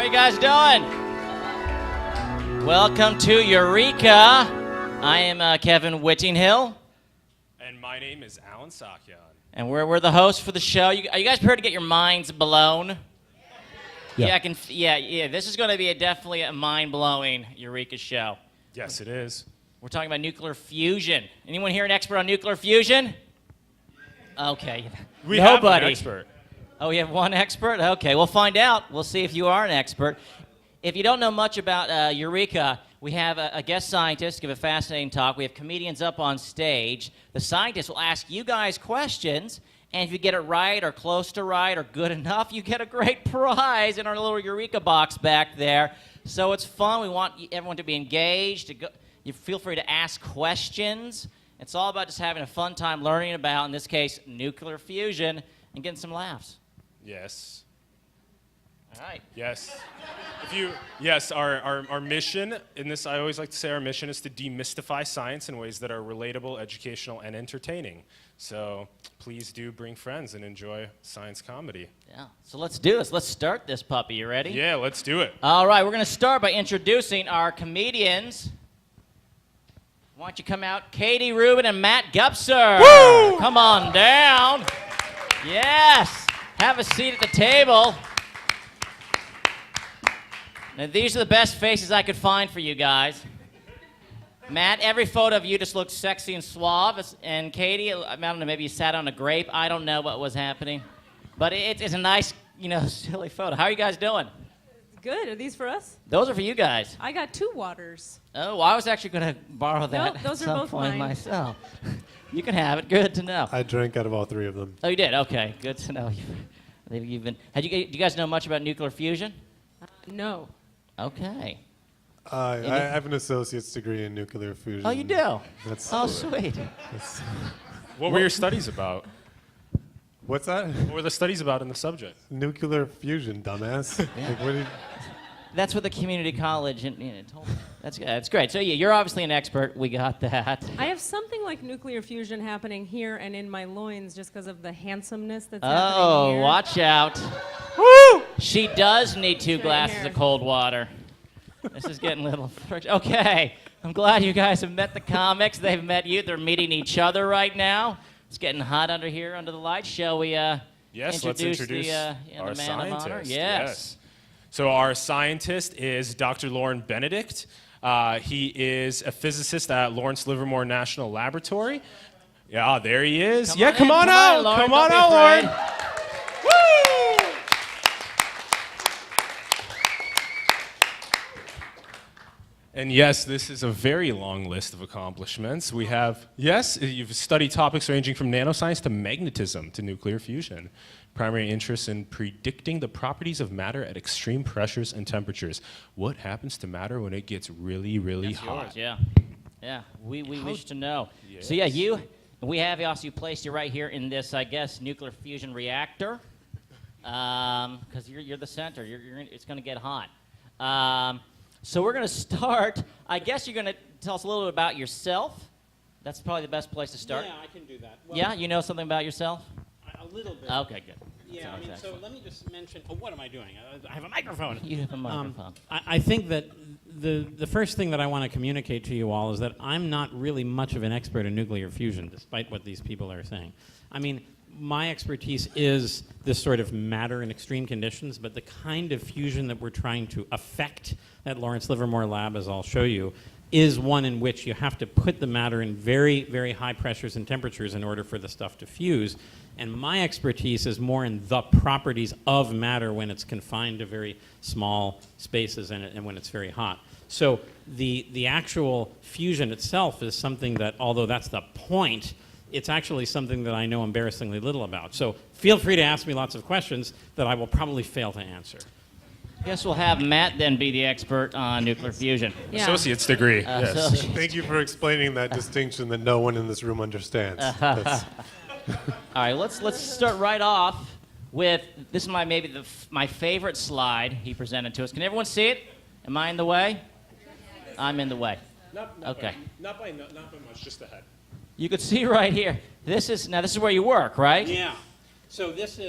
you guys doing? Welcome to Eureka. I am Kevin Whittinghill. And my name is Alan Sakyan. And we're the hosts for the show. Are you guys prepared to get your minds blown? Yeah. Yeah. This is going to be definitely a mind-blowing Eureka show. Yes, it is. We're talking about nuclear fusion. Anyone here an expert on nuclear fusion? Okay. We Nobody. have an expert. Oh, we have one expert? Okay, we'll find out. We'll see if you are an expert. If you don't know much about Eureka, we have a guest scientist give a fascinating talk. We have comedians up on stage. The scientist will ask you guys questions, and if you get it right or close to right or good enough, you get a great prize in our little Eureka box back there. So it's fun. We want everyone to be engaged. You feel free to ask questions. It's all about just having a fun time learning about, in this case, nuclear fusion and getting some laughs. Yes. All right. Yes. Yes, our mission in this, I always like to say our mission is to demystify science in ways that are relatable, educational, and entertaining. So please do bring friends and enjoy science comedy. Yeah. So let's do this. Let's start this puppy. You ready? Yeah, let's do it. All right. We're going to start by introducing our comedians. Why don't you come out? Katie Rubin and Matt Gupser. Woo! Come on down. Yes. Have a seat at the table. Now, these are the best faces I could find for you guys. Matt, every photo of you just looks sexy and suave. And Katie, I don't know, maybe you sat on a grape. I don't know what was happening. But it's a nice, silly photo. How are you guys doing? Good. Are these for us? Those are for you guys. I got 2 waters. Oh, well, I was actually going to borrow that Nope, those at are some both point mine. myself. You can have it. Good to know. I drank out of all 3 of them. Oh, you did? Okay. Good to know. Do you guys know much about nuclear fusion? No. Okay. I have an associate's degree in nuclear fusion. Oh, you do? That's, Sweet. What were your studies about? What's that? What were the studies about in the subject? Nuclear fusion, dumbass. Like, what did... That's what the community college told me. That's great. So, you're obviously an expert. We got that. I have something like nuclear fusion happening here and in my loins just because of the handsomeness that's happening here. Oh, watch out. Woo! She does need 2 Right glasses here. of cold water. This is getting a little friction. Okay. I'm glad you guys have met the comics. They've met you. They're meeting each other right now. It's getting hot under here under the lights. Shall we Yes, let's introduce the our man of honor? scientist. Yes. So our scientist is Dr. Lorin Benedict. He is a physicist at Lawrence Livermore National Laboratory. Yeah, there he is. Come on out, Lauren. Come on Don't be out, Lorin. afraid. Woo! And yes, this is a very long list of accomplishments. We have, you've studied topics ranging from nanoscience to magnetism to nuclear fusion. Primary interest in predicting the properties of matter at extreme pressures and temperatures. What happens to matter when it gets really, really hot? Yours, yeah. We wish to know. Yes. So we have also placed you right here in this, I guess, nuclear fusion reactor, because you're the center. It's going to get hot. So we're going to start. I guess you're going to tell us a little bit about yourself. That's probably the best place to start. Yeah, I can do that. Well, Yeah, you know something about yourself? a little bit. Okay, good. Yeah, Sounds I mean, excellent. so let me just mention. Oh, what am I doing? I have a microphone. You have a microphone. I think that the first thing that I want to communicate to you all is that I'm not really much of an expert in nuclear fusion, despite what these people are saying. I mean, my expertise is this sort of matter in extreme conditions, but the kind of fusion that we're trying to affect at Lawrence Livermore Lab, as I'll show you, is one in which you have to put the matter in very, very high pressures and temperatures in order for the stuff to fuse. And my expertise is more in the properties of matter when it's confined to very small spaces and when it's very hot. So the actual fusion itself is something that, although that's the point, it's actually something that I know embarrassingly little about. So feel free to ask me lots of questions that I will probably fail to answer. I guess we'll have Matt then be the expert on nuclear fusion. Yeah. Associate's degree. Yes. Associate's. Thank you for explaining that distinction that no one in this room understands. That's- All right, let's start right off with this is my favorite slide he presented to us. Can everyone see it? Am I in the way? I'm in the way. Okay. Not by much, just ahead. You could see right here. This is where you work, right? Yeah. So this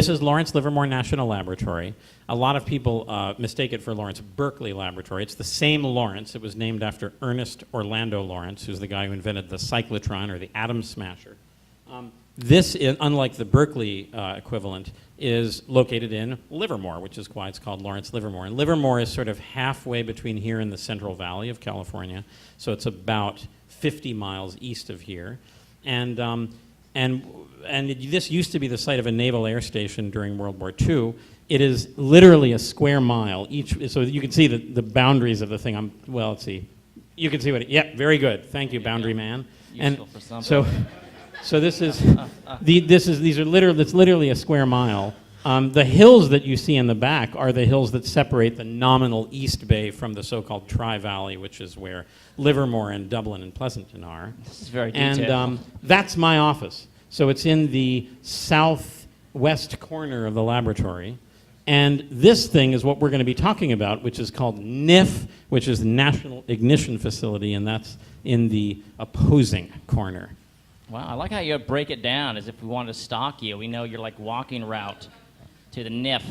is Lawrence Livermore National Laboratory. A lot of people mistake it for Lawrence Berkeley Laboratory. It's the same Lawrence. It was named after Ernest Orlando Lawrence, who's the guy who invented the cyclotron or the atom smasher. This, unlike the Berkeley equivalent, is located in Livermore, which is why it's called Lawrence Livermore. And Livermore is sort of halfway between here and the Central Valley of California, so it's about 50 miles east of here. And this used to be the site of a naval air station during World War II. It is literally a square mile each, so you can see the boundaries of the thing. Well, let's see. You can see what. Yeah, very good. Thank you, boundary man. Useful for something. So this is it's literally a square mile. The hills that you see in the back are the hills that separate the nominal East Bay from the so-called Tri-Valley, which is where Livermore and Dublin and Pleasanton are. This is very detailed. And that's my office. So it's in the southwest corner of the laboratory. And this thing is what we're going to be talking about, which is called NIF, which is the National Ignition Facility, and that's in the opposing corner. Wow, I like how you break it down as if we wanted to stalk you. We know you're like walking route to the NIF.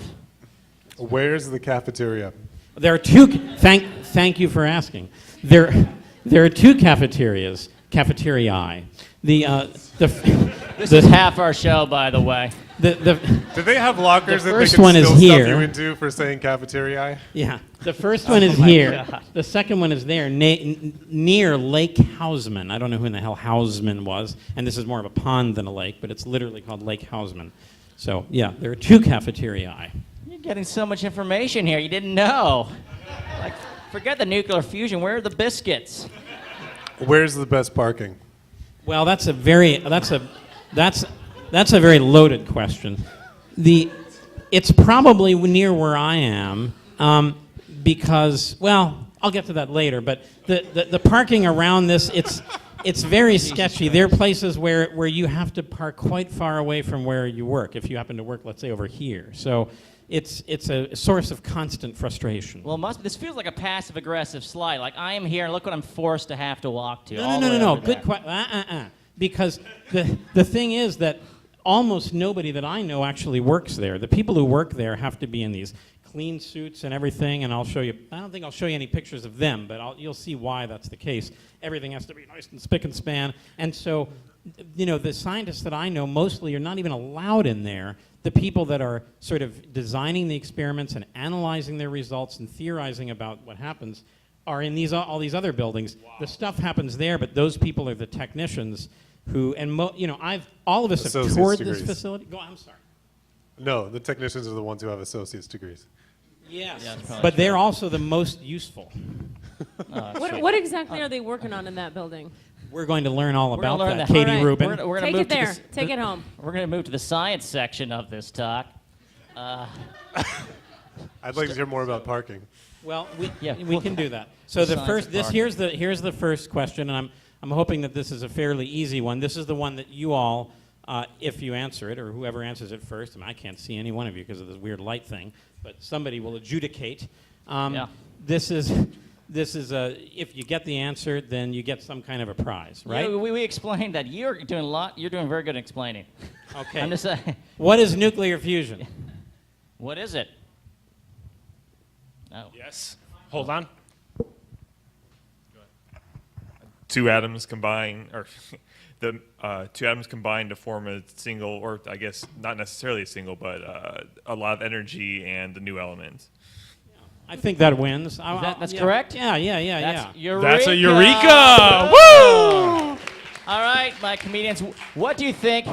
Where's the cafeteria? There are two. Thank you for asking. There are two cafeterias. Cafeteriae. This is half our show, by the way. Do they have lockers The that they first can one is still here. stuff you into for saying cafeteria? Yeah, the first one is here. The second one is there, near Lake Hausman. I don't know who in the hell Hausman was, and this is more of a pond than a lake, but it's literally called Lake Hausman. So, yeah, there are two cafeteriae. You're getting so much information here you didn't know. Like, forget the nuclear fusion. Where are the biscuits? Where's the best parking? Well, that's a very loaded question. It's probably near where I am because, well, I'll get to that later. But the parking around this, it's very sketchy. There are places where you have to park quite far away from where you work if you happen to work, let's say, over here. So it's a source of constant frustration. Well, this feels like a passive-aggressive slide. Like, I am here, and look what I'm forced to have to walk to. No. Good question. Because the thing is that almost nobody that I know actually works there. The people who work there have to be in these clean suits and everything, and I'll show you. I don't think I'll show you any pictures of them, but you'll see why that's the case. Everything has to be nice and spick and span, and so, the scientists that I know mostly are not even allowed in there. The people that are sort of designing the experiments and analyzing their results and theorizing about what happens are in all these other buildings. Wow. The stuff happens there, but those people are the technicians who, and all of us have Associate's toured degrees. this facility. I'm sorry. No, the technicians are the ones who have associate's degrees. Yes, Yeah, that's probably but true. they're also the most useful. What exactly are they working on in that building? We're going to learn all We're gonna about learn that, the- Katie All right. Rubin. We're gonna Take move it to there. Take it home. We're going to move to the science section of this talk. I'd like to hear more about parking. Well, Yeah, we can do that. So the Science first, of this parking. here's the first question, and I'm hoping that this is a fairly easy one. This is the one that you all, if you answer it, or whoever answers it first. I can't see any one of you because of this weird light thing, but somebody will adjudicate. Yeah. This is if you get the answer, then you get some kind of a prize, right? Yeah, we explained that. You're doing a lot. You're doing very good at explaining. Okay. I'm just saying. What is nuclear fusion? What is it? Oh. Yes. Hold on. Two atoms combine, or the two atoms combine to form a single, or I guess not necessarily a single, but a lot of energy and a new element. I think that wins. That's yeah. correct? Yeah. That's Eureka. That's a Eureka! Woo! All right, my comedians, what do you think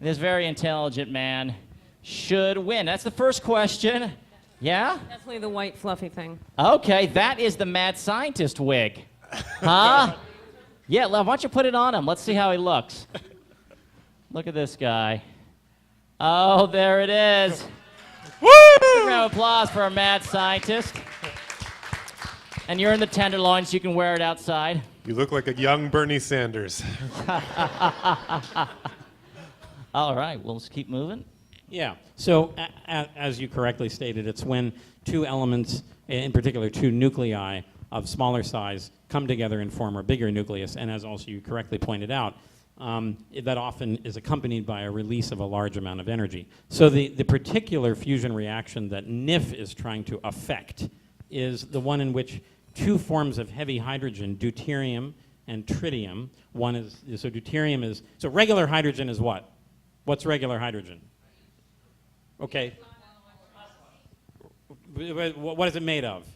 this very intelligent man should win? That's the first question. Yeah? Definitely the white fluffy thing. Okay, that is the mad scientist wig. Huh? Yeah, why don't you put it on him? Let's see how he looks. Look at this guy. Oh, there it is. Woo! Big round of applause for our mad scientist. And you're in the Tenderloin, so you can wear it outside. You look like a young Bernie Sanders. All right, we'll just keep moving. Yeah. So, as you correctly stated, it's when two elements, in particular two nuclei of smaller size, come together and form a bigger nucleus. And as also you correctly pointed out, that often is accompanied by a release of a large amount of energy. So the particular fusion reaction that NIF is trying to affect is the one in which two forms of heavy hydrogen, deuterium and tritium. One is, so deuterium is, so regular hydrogen is what? What's regular hydrogen? Okay. What is it made of?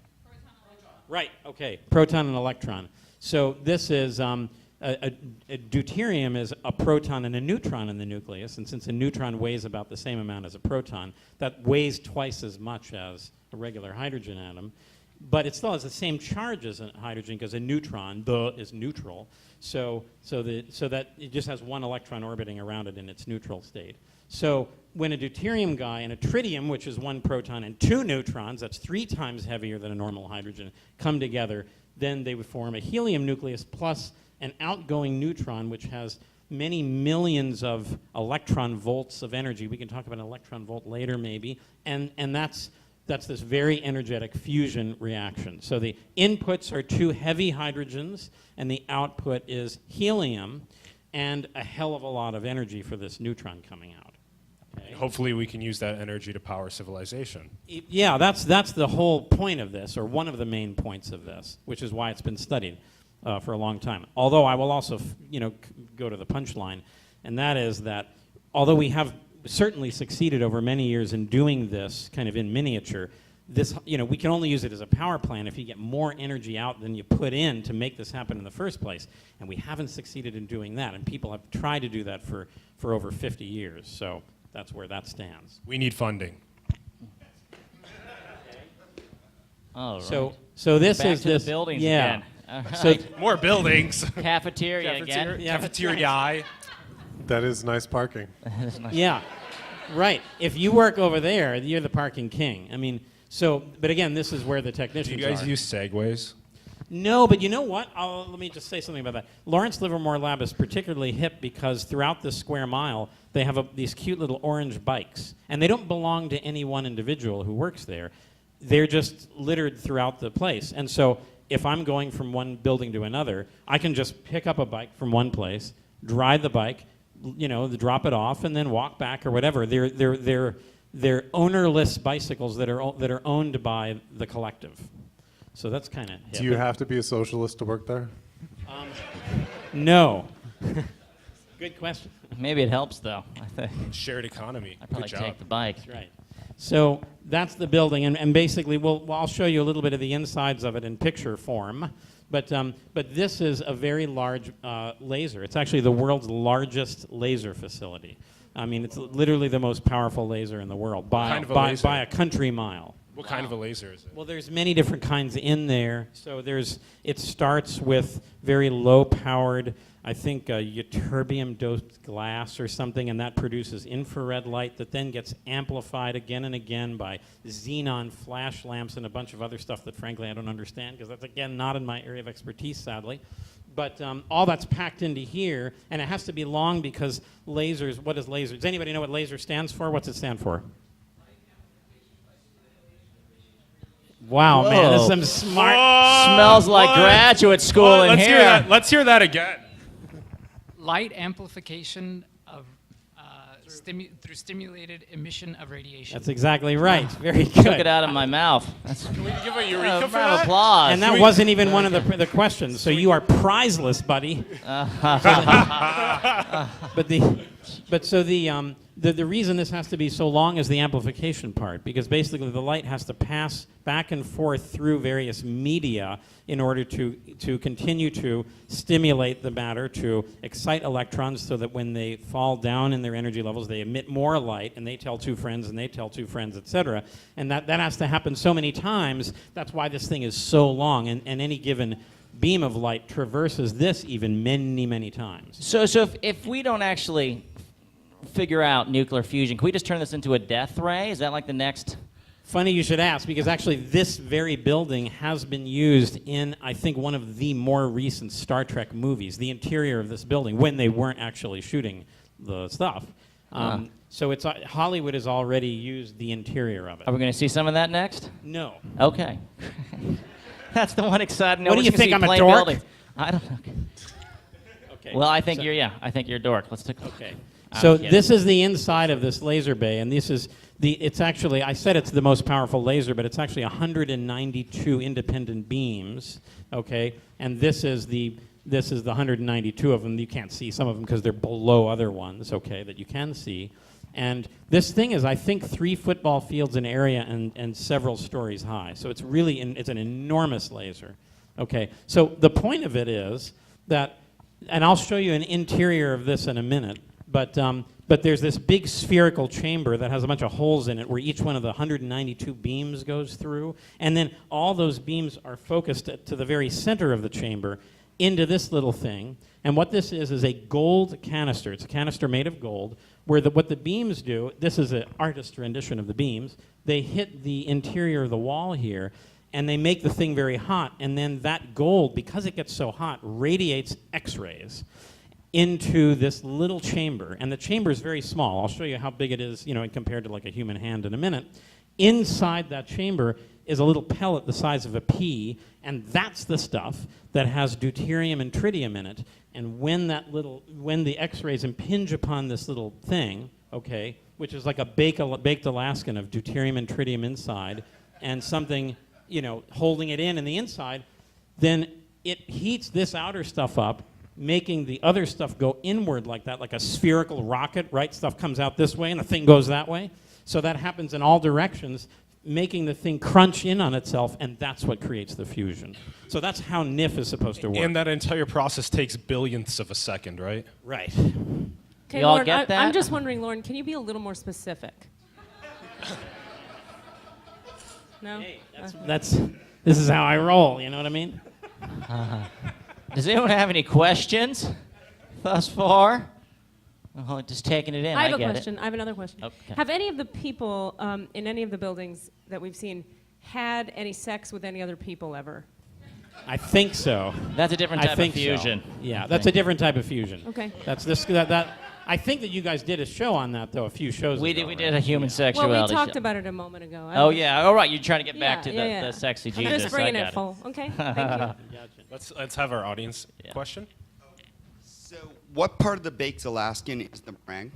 Right, okay, proton and electron. So this is, a deuterium is a proton and a neutron in the nucleus, and since a neutron weighs about the same amount as a proton, that weighs twice as much as a regular hydrogen atom, but it still has the same charge as a hydrogen because a neutron, is neutral, so that it just has one electron orbiting around it in its neutral state. So when a deuterium guy and a tritium, which is one proton and two neutrons, that's 3 times heavier than a normal hydrogen, come together, then they would form a helium nucleus plus an outgoing neutron, which has many millions of electron volts of energy. We can talk about an electron volt later, maybe, and that's this very energetic fusion reaction. So the inputs are 2 heavy hydrogens, and the output is helium, and a hell of a lot of energy for this neutron coming out. Okay. Hopefully we can use that energy to power civilization. Yeah, that's the whole point of this, or one of the main points of this, which is why it's been studied for a long time. Although I will also, go to the punchline, and that is that although we have certainly succeeded over many years in doing this kind of in miniature, this, we can only use it as a power plant if you get more energy out than you put in to make this happen in the first place. And we haven't succeeded in doing that, and people have tried to do that for over 50 years. So that's where that stands. We need funding. All right. So this Back is to this the buildings yeah. again. All So right. More buildings. Cafeteria again. Cafeteria. That is nice parking. Yeah, right. If you work over there, you're the parking king. I mean, but again, this is where the Do technicians you guys are. use segways? No, but you know what? Let me just say something about that. Lawrence Livermore Lab is particularly hip because throughout this square mile, they have these cute little orange bikes. And they don't belong to any one individual who works there. They're just littered throughout the place. And so if I'm going from one building to another, I can just pick up a bike from one place, ride the bike, drop it off, and then walk back or whatever. They're ownerless bicycles that are owned by the collective. So that's kind of hip. Do you have to be a socialist to work there? No. Good question. Maybe it helps, though. I think Shared economy. I'd probably Good job. take the bike. That's right. So that's the building, and basically, I'll show you a little bit of the insides of it in picture form. But this is a very large laser. It's actually the world's largest laser facility. I mean, it's literally the most powerful laser in the world by a country mile. What kind of a laser is it? Well, there's many different kinds in there. So it starts with very low-powered, I think, ytterbium-doped glass or something, and that produces infrared light that then gets amplified again and again by xenon flash lamps and a bunch of other stuff that, frankly, I don't understand because that's, again, not in my area of expertise, sadly. But all that's packed into here, and it has to be long because lasers, what is laser? Does anybody know what laser stands for? What's it stand for? Wow, man, this is some smart. Smells like graduate school in Let's here. hear that. Let's hear that again. Light amplification of through stimulated emission of radiation. That's exactly right. Very good. Took it out of my mouth. That's Can we give a a Eureka round for of that? applause. And that wasn't even one of the questions, so you are prizeless, buddy. But the reason this has to be so long is the amplification part, because basically the light has to pass back and forth through various media in order to continue to stimulate the matter, to excite electrons so that when they fall down in their energy levels, they emit more light, and they tell 2 friends, and they tell 2 friends, etc. And that has to happen so many times. That's why this thing is so long, and any given beam of light traverses this even many, many times. So if we don't actually figure out nuclear fusion, can we just turn this into a death ray? Is that like the next? Funny you should ask, because actually this very building has been used in, I think, one of the more recent Star Trek movies, the interior of this building, when they weren't actually shooting the stuff. So Hollywood has already used the interior of it. Are we going to see some of that next? No. Okay. That's the one exciting. What do you think, I'm a dork? I don't know. Okay. Well, I think So- I think you're a dork. Let's take. Okay. I'm So kidding. this is the inside of this laser bay, and this is it's actually, I said it's the most powerful laser, but it's actually 192 independent beams, okay? And this is the 192 of them. You can't see some of them because they're below other ones, okay, that you can see. And this thing is, I think, 3 football fields in area and several stories high. So it's really, it's an enormous laser, okay? So the point of it is that, and I'll show you an interior of this in a minute, but there's this big spherical chamber that has a bunch of holes in it where each one of the 192 beams goes through, and then all those beams are focused to the very center of the chamber into this little thing. And what this is a gold canister. It's a canister made of gold, where what the beams do, this is an artist's rendition of the beams, they hit the interior of the wall here, and they make the thing very hot, and then that gold, because it gets so hot, radiates X-rays into this little chamber, and the chamber is very small. I'll show you how big it is, compared to like a human hand in a minute. Inside that chamber is a little pellet the size of a pea, and that's the stuff that has deuterium and tritium in it. And when the X-rays impinge upon this little thing, okay, which is like a baked Alaskan of deuterium and tritium inside, and something, holding it in the inside, then it heats this outer stuff up, making the other stuff go inward like that, like a spherical rocket, right? Stuff comes out this way and the thing goes that way. So that happens in all directions, making the thing crunch in on itself, and that's what creates the fusion. So that's how NIF is supposed to work. And that entire process takes billionths of a second, right? Right. Okay, You all Lorin, get that? I'm just wondering, Lorin, can you be a little more specific? No? Hey, this is how I roll, you know what I mean? Does anyone have any questions thus far? Oh, just taking it in. I have a get question. I have another question. Okay. Have any of the people in any of the buildings that we've seen had any sex with any other people ever? I think so. That's a different I type think of fusion. So. Yeah, that's a different type of fusion. Okay. That's this that. I think that you guys did a show on that though, a few shows We ago. did. We right? did a human sexuality. Well, we talked show. about it a moment ago. Oh yeah. All right. You're trying to get back to Yeah, the sexy I'm Jesus. just bringing I it got full. Okay. Thank you. Let's have our audience Yeah. question. So, what part of the baked Alaskan is the meringue?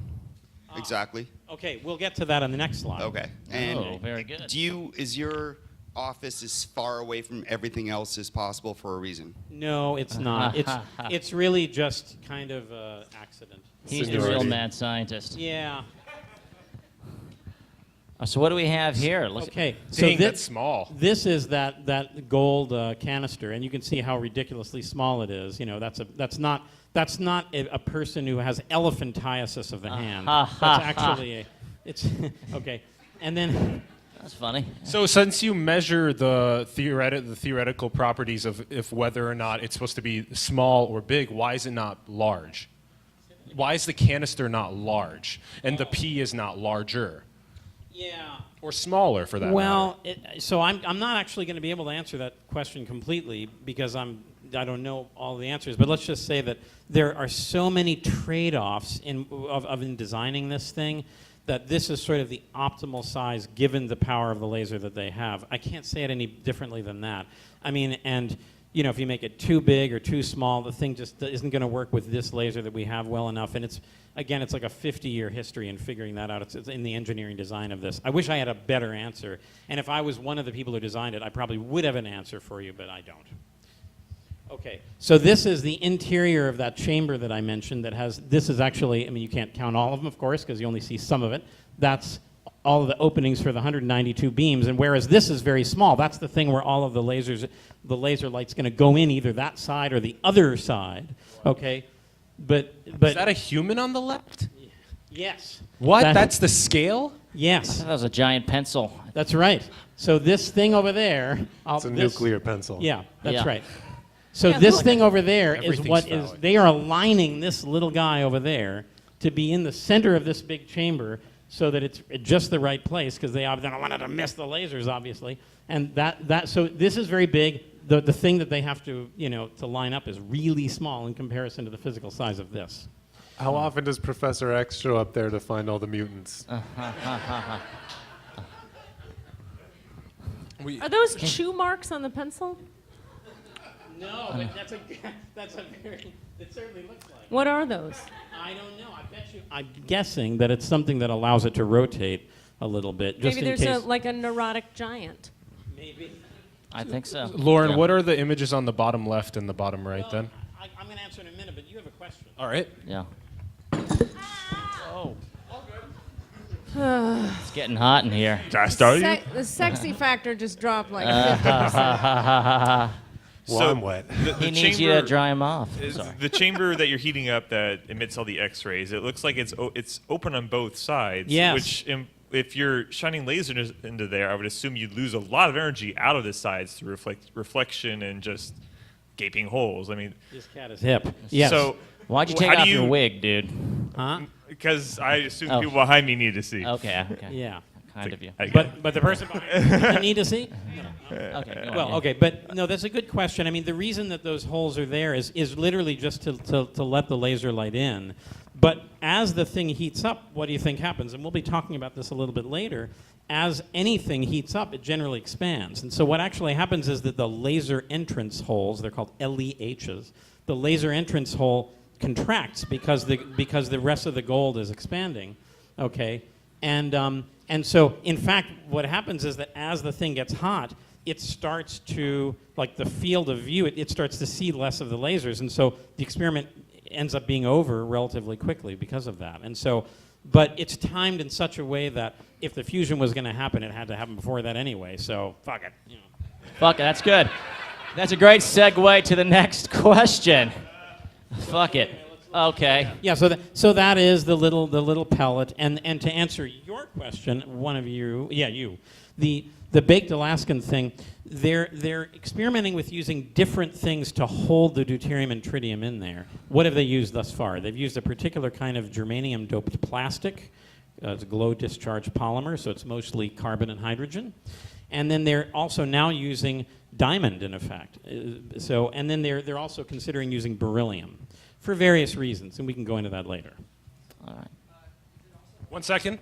Exactly. Okay, we'll get to that on the next slide. Okay. And Oh, very good. is your office as far away from everything else as possible for a reason? No, it's not. It's really just kind of accident. He's the real mad scientist. Yeah. So what do we have here? Looks- Okay. Dang, that's small. This is that gold canister, and you can see how ridiculously small it is. That's not a person who has elephantiasis of the hand. That's actually it's okay. And then That's funny. So since you measure the theoretical properties of if whether or not it's supposed to be small or big, why is it not large? Why is the canister not large and the P is not larger? yeah. Or smaller for that matter? Well, so I'm not actually going to be able to answer that question completely because I don't know all the answers. But let's just say that there are so many trade-offs in designing this thing that this is sort of the optimal size given the power of the laser that they have. I can't say it any differently than that. I mean, and if you make it too big or too small, the thing just isn't going to work with this laser that we have well enough. And it's like a 50-year history in figuring that out. It's in the engineering design of this. I wish I had a better answer. And if I was one of the people who designed it, I probably would have an answer for you, but I don't. Okay, so this is the interior of that chamber that I mentioned this is actually, you can't count all of them, of course, because you only see some of it. That's all of the openings for the 192 beams, and whereas this is very small, that's the thing where all of the laser light's going to go in either that side or the other side, okay? But is that a human on the left? yes. What? That's the scale? Yes, That was a giant pencil. that's right. So this thing over there... It's a nuclear pencil. Yeah, that's Yeah. right. So Yeah, this look. thing over there is Everything's what is, phallic. they are aligning this little guy over there to be in the center of this big chamber so that it's at just the right place because they don't want to miss the lasers, obviously. And so this is very big. The thing that they have to, to line up is really small in comparison to the physical size of this. How often does Professor X show up there to find all the mutants? Are those chew marks on the pencil? No, but that's a very, it certainly looks like. What are those? I don't know. I bet you. I'm guessing that it's something that allows it to rotate a little bit, just Maybe in there's case. like a neurotic giant. Maybe. I think so. Lauren, Yeah. what are the images on the bottom left and the bottom right then? I'm going to answer in a minute, but you have a question. All right. Yeah. Oh. It's getting hot in here. Did I start you? The sexy factor just dropped like 50%. Well, So I'm wet. He needs you to dry him off. Sorry. The chamber that you're heating up that emits all the X-rays, it looks like it's open on both sides. Yes. Which, if you're shining lasers into there, I would assume you'd lose a lot of energy out of the sides through reflection and just gaping holes. I mean, This cat is hip. Yes. so Why'd you how take do off your wig, dude? Huh? because I assume Oh. people behind me need to see. Okay. Yeah. Kind of you. But the person behind you need to see? Okay. Go on, Well, yeah. okay, but no, that's a good question. I mean, the reason that those holes are there is literally just to let the laser light in. But as the thing heats up, what do you think happens? And we'll be talking about this a little bit later. As anything heats up, it generally expands. And so what actually happens is that the laser entrance holes, they're called LEHs, the laser entrance hole contracts because the rest of the gold is expanding, okay? And so, in fact, what happens is that as the thing gets hot, it starts to, like the field of view, it starts to see less of the lasers. And so the experiment ends up being over relatively quickly because of that. And so, but it's timed in such a way that if the fusion was going to happen, it had to happen before that anyway. So, fuck it. You know. Fuck it. That's good. That's a great segue to the next question. Fuck it. Okay. Yeah, so that is the little pellet, and to answer your question, one of you, you, the baked Alaskan thing, they're experimenting with using different things to hold the deuterium and tritium in there. What have they used thus far? They've used a particular kind of germanium doped plastic. It's a glow discharge polymer, so it's mostly carbon and hydrogen, and then they're also now using diamond in effect. And then they're also considering using beryllium. For various reasons, and we can go into that later. All right. 1 second.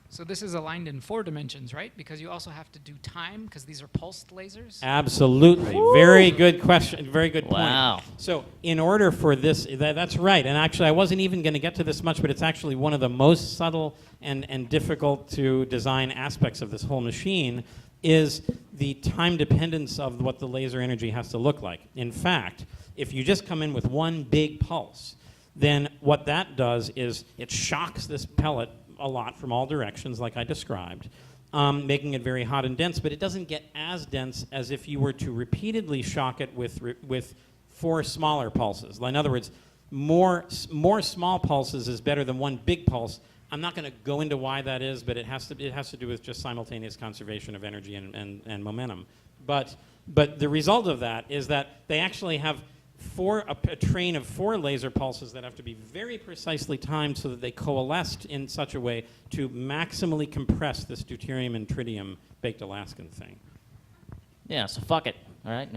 So this is aligned in 4 dimensions, right? Because you also have to do time, because these are pulsed lasers. Absolutely. Very good question. Very good point. Wow. So in order for this, that's right. And actually, I wasn't even going to get to this much, but it's actually one of the most subtle and difficult to design aspects of this whole machine is the time dependence of what the laser energy has to look like. In fact, if you just come in with one big pulse, then what that does is it shocks this pellet a lot from all directions, like I described, making it very hot and dense, but it doesn't get as dense as if you were to repeatedly shock it with 4 smaller pulses. In other words, more small pulses is better than one big pulse. I'm not going to go into why that is, but it has to do with just simultaneous conservation of energy and momentum. But the result of that is that they actually have a train of 4 laser pulses that have to be very precisely timed so that they coalesced in such a way to maximally compress this deuterium and tritium baked Alaskan thing. Yeah, so fuck it. All right.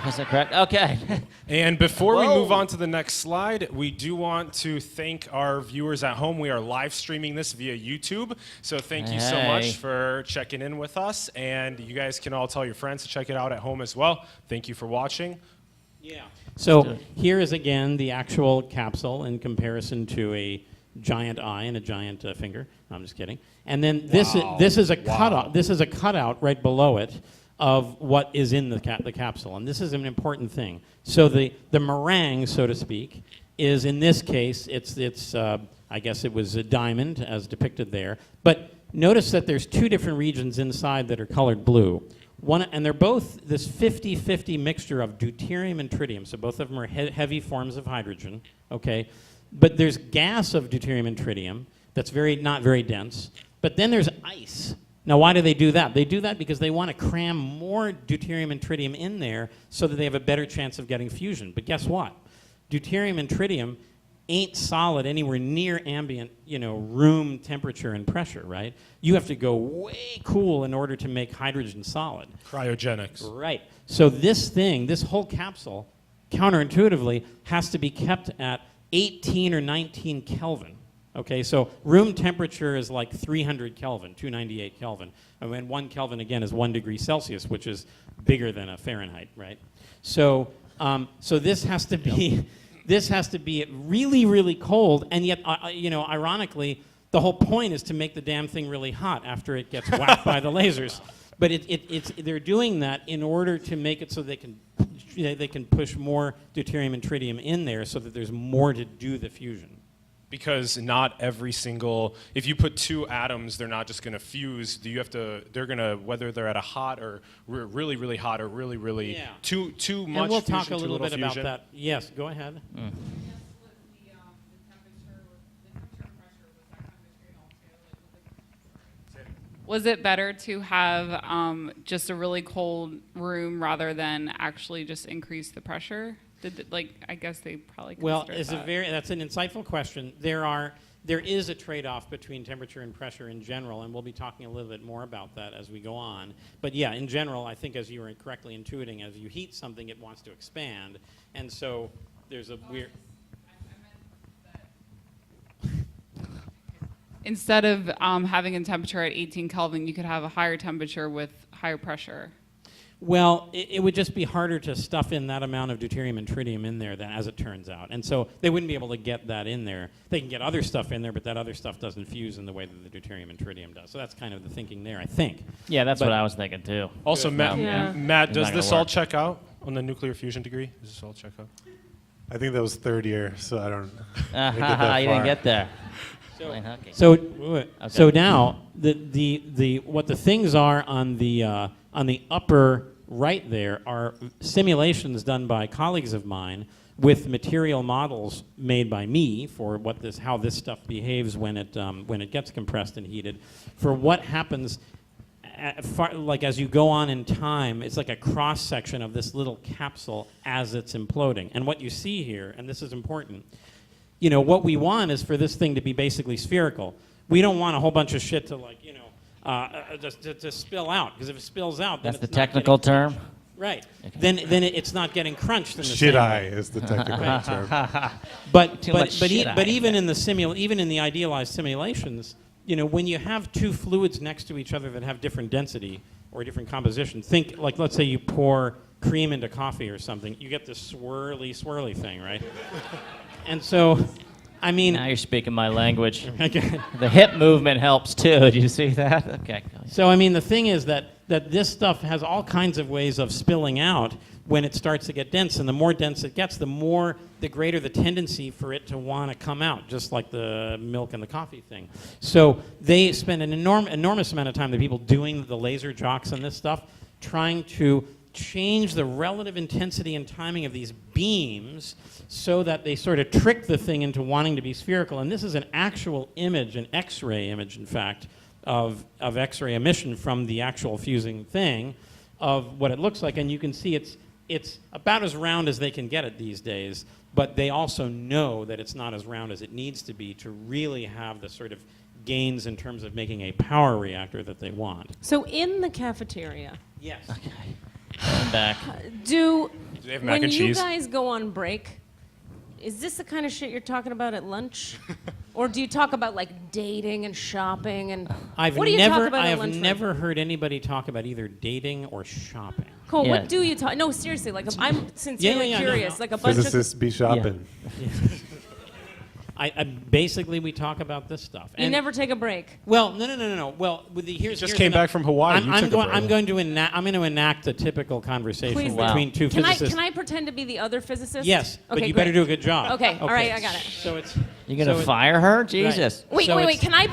Is that correct? Okay. And before we Whoa. move on to the next slide, we do want to thank our viewers at home. We are live streaming this via YouTube, so thank you so Hey. much for checking in with us. And you guys can all tell your friends to check it out at home as well. Thank you for watching. Yeah. So here is again the actual capsule in comparison to a giant eye and a giant finger. No, I'm just kidding. And then this is a cutout. This is a cutout right below it of what is in the capsule, and this is an important thing. So the meringue, so to speak, is in this case it's I guess it was a diamond as depicted there. But notice that there's 2 different regions inside that are colored blue. And they're both this 50-50 mixture of deuterium and tritium. So both of them are heavy forms of hydrogen, okay? But there's gas of deuterium and tritium that's not very dense. But then there's ice. Now, why do they do that? They do that because they want to cram more deuterium and tritium in there so that they have a better chance of getting fusion. But guess what? Deuterium and tritium ain't solid anywhere near ambient, room temperature and pressure, right? You have to go way cool in order to make hydrogen solid. Cryogenics. Right. So this whole capsule, counterintuitively, has to be kept at 18 or 19 Kelvin. Okay, so room temperature is like 300 Kelvin, 298 Kelvin. And 1 Kelvin, again, is 1 degree Celsius, which is bigger than a Fahrenheit, right? So, so this has to be, this has to be really, really cold, and yet, you know, ironically, the whole point is to make the damn thing really hot after it gets whacked by the lasers. But they're doing that in order to make it so they can push more deuterium and tritium in there so that there's more to do the fusion. Because not every single, if you put 2 atoms, they're not just going to fuse. Do you have to? They're going to, whether they're at a hot or really, really hot or really, really too much. And we'll talk fusion, a little bit fusion. about that. Yes, go ahead. Was it better to have just a really cold room rather than actually just increase the pressure? I guess they probably Well, considered that. that's an insightful question. There is a trade-off between temperature and pressure in general, and we'll be talking a little bit more about that as we go on. But yeah, in general, I think as you were correctly intuiting, as you heat something, it wants to expand, and so there's a weird. Instead of having a temperature at 18 Kelvin, you could have a higher temperature with higher pressure. Well, it would just be harder to stuff in that amount of deuterium and tritium in there, than as it turns out. And so they wouldn't be able to get that in there. They can get other stuff in there, but that other stuff doesn't fuse in the way that the deuterium and tritium does. So that's kind of the thinking there, I think. Yeah, that's what I was thinking too. Also, Matt, Yeah. Matt, It's does not gonna this all work. check out on the nuclear fusion degree? Does this all check out? I think that was third year, so I don't. You didn't get there. Playing hockey. So now what the things are on the upper right there are simulations done by colleagues of mine with material models made by me for how this stuff behaves when it gets compressed and heated, for what happens like as you go on in time. It's like a cross section of this little capsule as it's imploding. And what you see here, and this is important, you know, what we want is for this thing to be basically spherical. We don't want a whole bunch of shit to, like, you know, to spill out, because if it spills out, then That's the it's not technical getting, term? right? Then it's not getting crunched in the Shit same eye way. is the technical term. But Too much shit eye. even in the idealized simulations, you know, when you have 2 fluids next to each other that have different density or different composition, think like, let's say you pour cream into coffee or something, you get this swirly thing, right? And so, I mean, Now you're speaking my language. okay. The hip movement helps too. Did you see that? Okay. So I mean, the thing is that this stuff has all kinds of ways of spilling out when it starts to get dense, and the more dense it gets, the greater the tendency for it to want to come out, just like the milk and the coffee thing. So they spend an enormous amount of time, the people doing the laser jocks and this stuff, trying to change the relative intensity and timing of these beams so that they sort of trick the thing into wanting to be spherical. And this is an actual image, an X-ray image, in fact, of X-ray emission from the actual fusing thing of what it looks like. And you can see it's about as round as they can get it these days, but they also know that it's not as round as it needs to be to really have the sort of gains in terms of making a power reactor that they want. So in the cafeteria, Yes. I'm back. do they have mac when and you cheese? guys go on break, is this the kind of shit you're talking about at lunch? Or do you talk about like dating and shopping and what do you talk about I at have lunch? never heard anybody talk about either dating or shopping. Cole, Yeah. what do you talk? No, seriously, like I'm sincerely no, curious. no. Like a bunch Physicists be shopping. I basically we talk about this stuff. of you never take a break. Well, no. Well, with the here's Just here's came another- back from Hawaii. You took a break. I'm going to enact a typical conversation Please Wow. between 2 Can physicists. Can I pretend to be the other physicist? Yes, but Okay, you great. better do a good job. Okay, all right, I got it. So it's You gonna so it- fire her? Jesus. Wait, So wait. it's- Can I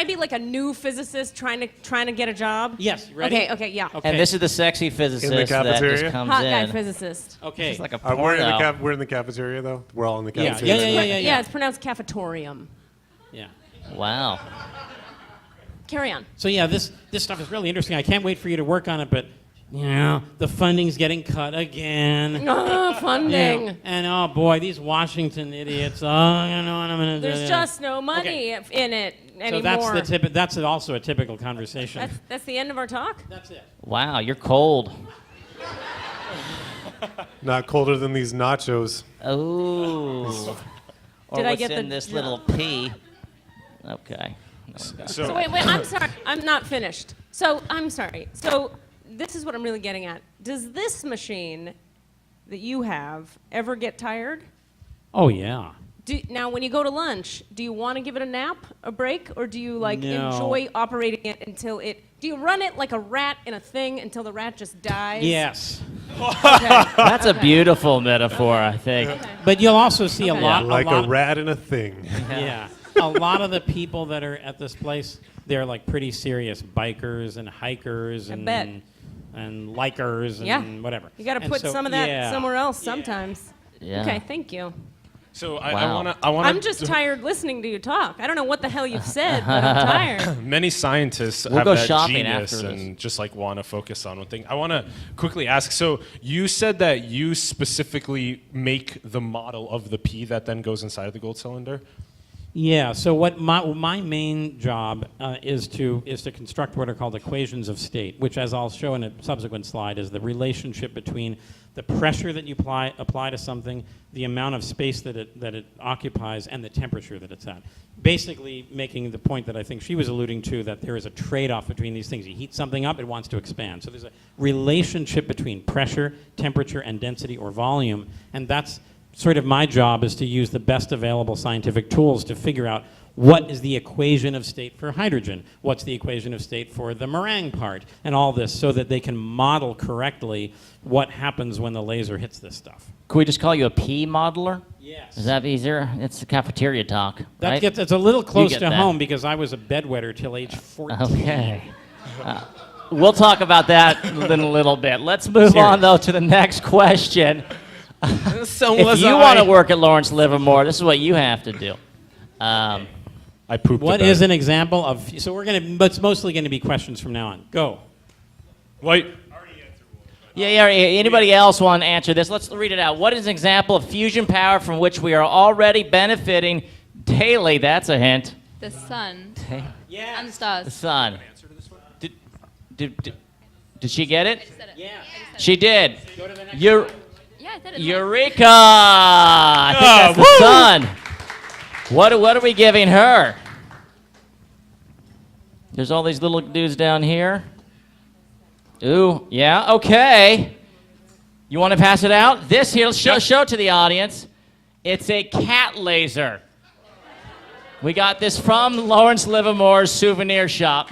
be like a new physicist trying to get a job? Yes, you ready? Okay, yeah. Okay. And this is the sexy physicist that cafeteria? just comes Hot in. guy physicist. Okay. It's like a We're in porno. we're in the cafeteria though. We're all in the Yeah, cafeteria. yeah. Yeah, it's pronounced cafetorium. Yeah. Wow. Carry on. So yeah, this stuff is really interesting. I can't wait for you to work on it, but you know, the funding's getting cut again. Funding. Yeah. And oh boy, these Washington idiots. Oh, you know what I'm gonna do. There's just no money in it anymore. So that's also a typical conversation. That's the end of our talk? That's it. Wow, you're cold. Not colder than these nachos. Oh. Or Did I what's get in the this jo- little pea? Okay. So wait, I'm sorry. I'm not finished. So I'm sorry. So this is what I'm really getting at. Does this machine that you have ever get tired? Oh, yeah. Now, when you go to lunch, do you want to give it a nap, a break, or do you No. enjoy operating it until it? Do you run it like a rat in a thing until the rat just dies? Yes. That's a beautiful metaphor, I think. But you'll also see a lot. Like a a lot, rat in a thing. Yeah. A lot of the people that are at this place, they're like pretty serious bikers and hikers and bet. and likers and Yeah. whatever. You got to And put so- some of that yeah. somewhere else sometimes. Yeah. Okay, thank you. So Wow. I want I'm just tired listening to you talk. I don't know what the hell you've said, but I'm tired. Many scientists We'll have go that shopping genius after this. and just like want to focus on one thing. I want to quickly ask. So you said that you specifically make the model of the P that then goes inside of the gold cylinder. Yeah. So what my main job is to construct what are called equations of state, which, as I'll show in a subsequent slide, is the relationship between the pressure that you apply to something, the amount of space that it occupies, and the temperature that it's at. Basically, making the point that I think she was alluding to, that there is a trade-off between these things. You heat something up, it wants to expand. So there's a relationship between pressure, temperature, and density or volume, and that's sort of my job, is to use the best available scientific tools to figure out what is the equation of state for hydrogen, what's the equation of state for the meringue part, and all this, so that they can model correctly what happens when the laser hits this stuff. Could we just call you a P modeler? Yes. Is that easier? It's the cafeteria talk. That right? gets, it's a little close get to that. home because I was a bedwetter till age 14. Okay. We'll talk about that in a little bit. Let's move on, though, to the next question. So If you want to work at Lawrence Livermore, this is what you have to do. I pooped. What a bed. is an example of, so we're going to, but it's mostly going to be questions from now on. Go. Wait. Yeah. Anybody else want to answer this? Let's read it out. What is an example of fusion power from which we are already benefiting daily? That's a hint. The sun Yeah. and the The stars. sun. Did she get it? Yeah. She did. Go to the next Eu- Yeah, I said it. Eureka! I think that's the sun. What are we giving her? There's all these little dudes down here. Ooh, yeah, okay. You want to pass it out? This here, show it to the audience. It's a cat laser. We got this from Lawrence Livermore's souvenir shop.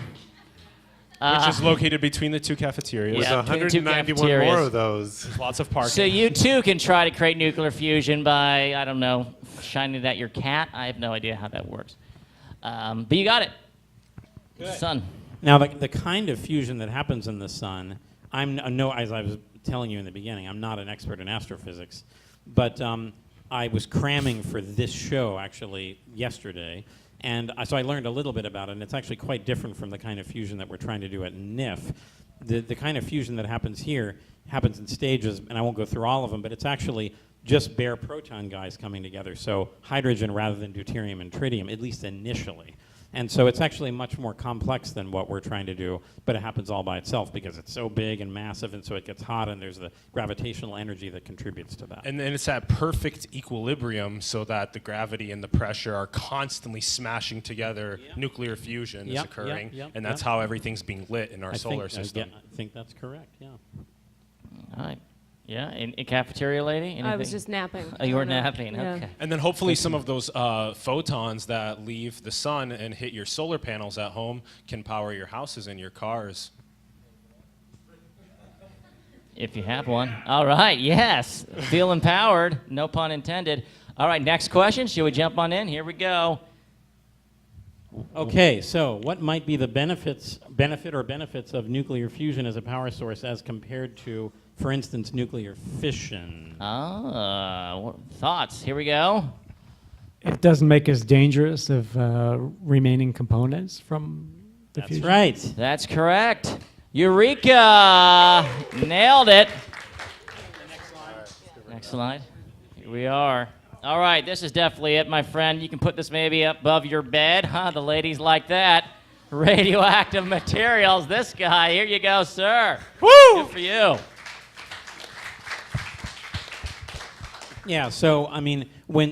Which is located between the two cafeterias. Yeah. There's between two 191 more cafeterias. of those. Lots of parking. So you too can try to create nuclear fusion by, I don't know, shining it at your cat. I have no idea how that works. But you got it. Sun. Now, the kind of fusion that happens in the sun, as I was telling you in the beginning, I'm not an expert in astrophysics, but I was cramming for this show actually yesterday, and so I learned a little bit about it, and it's actually quite different from the kind of fusion that we're trying to do at NIF. The kind of fusion that happens here happens in stages, and I won't go through all of them, but it's actually just bare proton guys coming together, so hydrogen rather than deuterium and tritium, at least initially. And so it's actually much more complex than what we're trying to do, but it happens all by itself because it's so big and massive, and so it gets hot, and there's the gravitational energy that contributes to that. And then it's at perfect equilibrium so that the gravity and the pressure are constantly smashing together. Yep. Nuclear fusion is Yep, occurring, yep, and that's yep. how everything's being lit in our solar think, system. I think that's correct, yeah. All right. Yeah, in cafeteria lady? I was Anything? just napping. Oh, you were I don't know. napping. Yeah. Okay. And then hopefully some of those photons that leave the sun and hit your solar panels at home can power your houses and your cars. If you have one. All right, yes. Feel empowered, no pun intended. All right, next question. Should we jump on in? Here we go. Okay, so what might be the benefits of nuclear fusion as a power source as compared to, for instance, nuclear fission? Thoughts? Here we go. It doesn't make us dangerous of remaining components from the That's fusion. right. That's correct. Eureka! Nailed it. Next slide. Here we are. All right, this is definitely it, my friend. You can put this maybe above your bed. Huh? The ladies like that. Radioactive materials. This guy. Here you go, sir. Woo! Good for you. Yeah, so I mean, when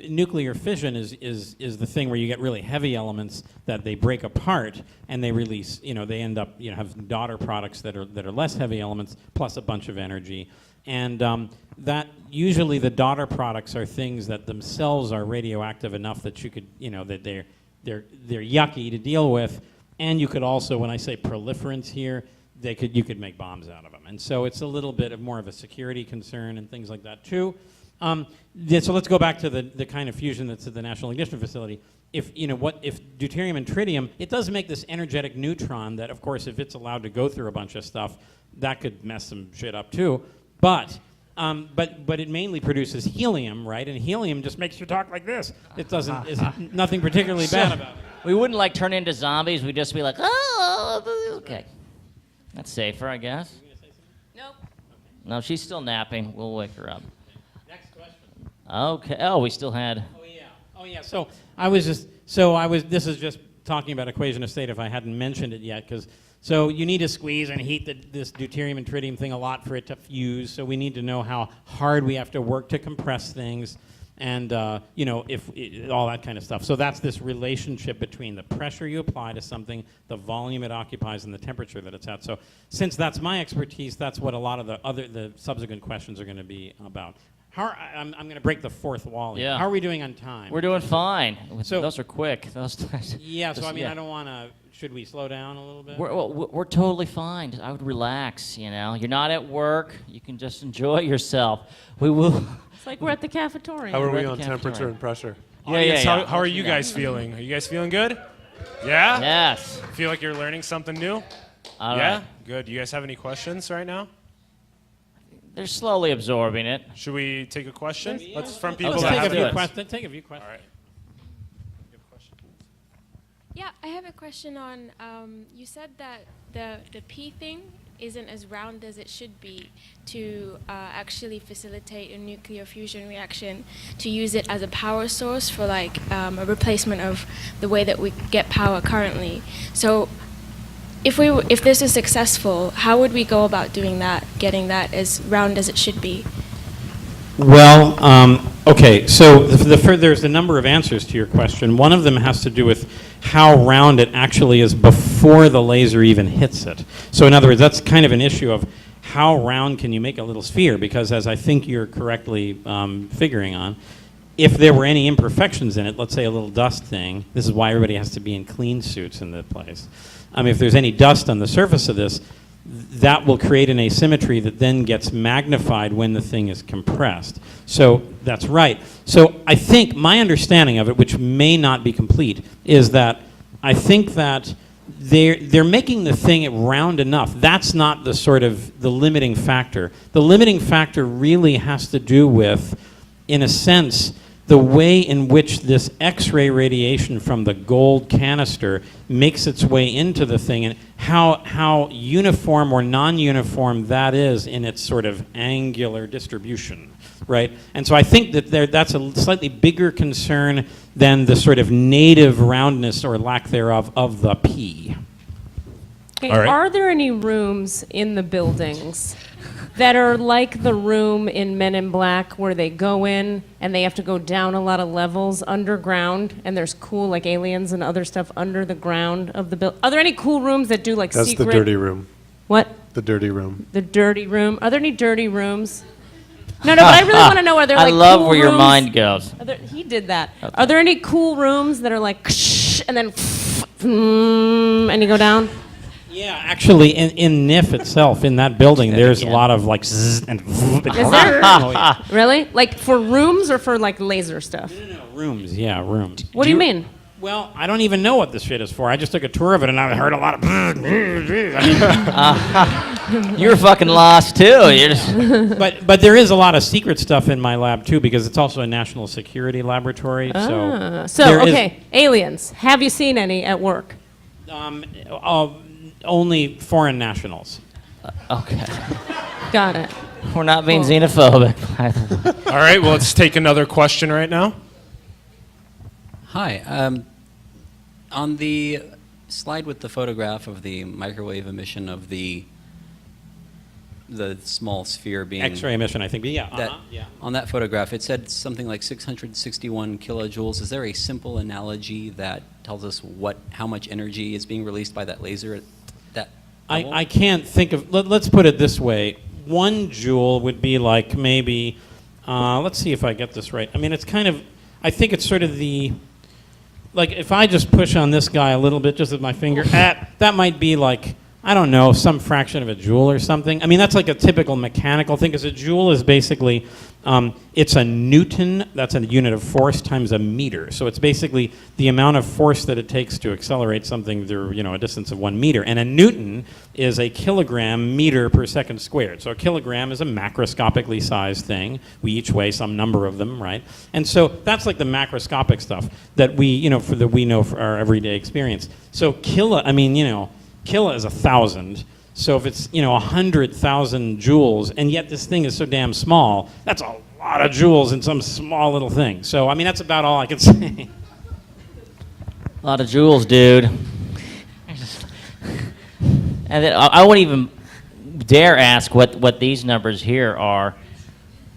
nuclear fission is the thing where you get really heavy elements that they break apart and they release. They end up have daughter products that are less heavy elements plus a bunch of energy, and that usually the daughter products are things that themselves are radioactive enough that you could that they're yucky to deal with, and you could also, when I say proliferants here, you could make bombs out of them, and so it's a little bit more of a security concern and things like that too. So let's go back to the kind of fusion that's at the National Ignition Facility. If deuterium and tritium, it does make this energetic neutron that, of course, if it's allowed to go through a bunch of stuff, that could mess some shit up too. But it mainly produces helium, right? And helium just makes you talk like this. It doesn't. It's nothing particularly bad about it. We wouldn't turn into zombies. We'd just be like, oh, okay. That's safer, I guess. Nope. No, she's still napping. We'll wake her up. Next question. Okay. Oh, we still had. Oh yeah. This is just talking about equation of state. If I hadn't mentioned it yet, so you need to squeeze and heat this deuterium and tritium thing a lot for it to fuse. So we need to know how hard we have to work to compress things, and all that kind of stuff. So that's this relationship between the pressure you apply to something, the volume it occupies, and the temperature that it's at. So since that's my expertise, that's what a lot of the subsequent questions are going to be about. I'm going to break the fourth wall here. Yeah. How are we doing on time? We're doing fine. So- Those are quick. Yeah, so I mean, I don't want to. Should we slow down a little bit? We're totally fine. I would relax. You're not at work. You can just enjoy yourself. We will. It's like we're at the cafeteria. How are We're we at the on temperature cafeteria. and pressure? Audience, how are you guys feeling? Are you guys feeling good? Yeah? Yes. Feel like you're learning something new? All yeah? right. Good. You guys have any questions right now? They're slowly absorbing it. Should we take a question? Let's from Let's people that take have a few it. questions. Take a few questions. All right. Yeah, I have a question on, you said that the P thing isn't as round as it should be to actually facilitate a nuclear fusion reaction, to use it as a power source for a replacement of the way that we get power currently. So if this is successful, how would we go about doing that, getting that as round as it should be? Well, okay, so there's a number of answers to your question. One of them has to do with how round it actually is before the laser even hits it. So in other words, that's kind of an issue of how round can you make a little sphere, because as I think you're correctly figuring on, if there were any imperfections in it, let's say a little dust thing, this is why everybody has to be in clean suits in the place. If there's any dust on the surface of this, that will create an asymmetry that then gets magnified when the thing is compressed. So that's right. So I think my understanding of it, which may not be complete, is that I think that they're making the thing round enough. That's not the sort of the limiting factor. The limiting factor really has to do with, in a sense, the way in which this X-ray radiation from the gold canister makes its way into the thing, and how uniform or non-uniform that is in its sort of angular distribution, right? And so I think that that's a slightly bigger concern than the sort of native roundness or lack thereof of the P. Okay, All right. Are there any rooms in the buildings that are like the room in Men in Black where they go in and they have to go down a lot of levels underground, and there's cool aliens and other stuff under the ground of the building? Are there any cool rooms that do That's secret? the dirty room. What? The dirty room. The dirty room. Are there any dirty rooms? No, but I really want to know, are there I like love cool where your rooms? mind goes. He did that. Okay. Are there any cool rooms that are like and then and you go down? Yeah, actually, in NIF itself, in that building, there's a lot of like zzz and Is there? Really? Like for rooms or for like laser stuff? No, rooms, yeah, rooms. What do you mean? Well, I don't even know what this shit is for. I just took a tour of it and I heard a lot of. You're fucking lost too. You're just But there is a lot of secret stuff in my lab too, because it's also a national security laboratory. So okay, aliens. Have you seen any at work? Only foreign nationals. okay. Got it. We're not being xenophobic. All right, well, let's take another question right now. Hi. On the slide with the photograph of the microwave emission of the the small sphere being X-ray emission, I think. But yeah, that yeah. on that photograph, it said something like 661 kilojoules. Is there a simple analogy that tells us how much energy is being released by that laser at that level? I can't think of. Let's put it this way: 1 joule would be like maybe. Let's see if I get this right. I mean, it's kind of. I think it's sort of the. Like if I just push on this guy a little bit, just with my finger, that might be like. I don't know, some fraction of a joule or something. I mean, that's like a typical mechanical thing, because a joule is basically, it's a newton, that's a unit of force, times a meter. So it's basically the amount of force that it takes to accelerate something through, a distance of 1 meter. And a newton is a kilogram meter per second squared. So a kilogram is a macroscopically sized thing. We each weigh some number of them, right? And so that's like the macroscopic stuff that we know for our everyday experience. So kilo is 1,000. So if it's 100,000 joules, and yet this thing is so damn small, that's a lot of joules in some small little thing. So I mean, that's about all I can say. A lot of joules, dude. And then I won't even dare ask what these numbers here are.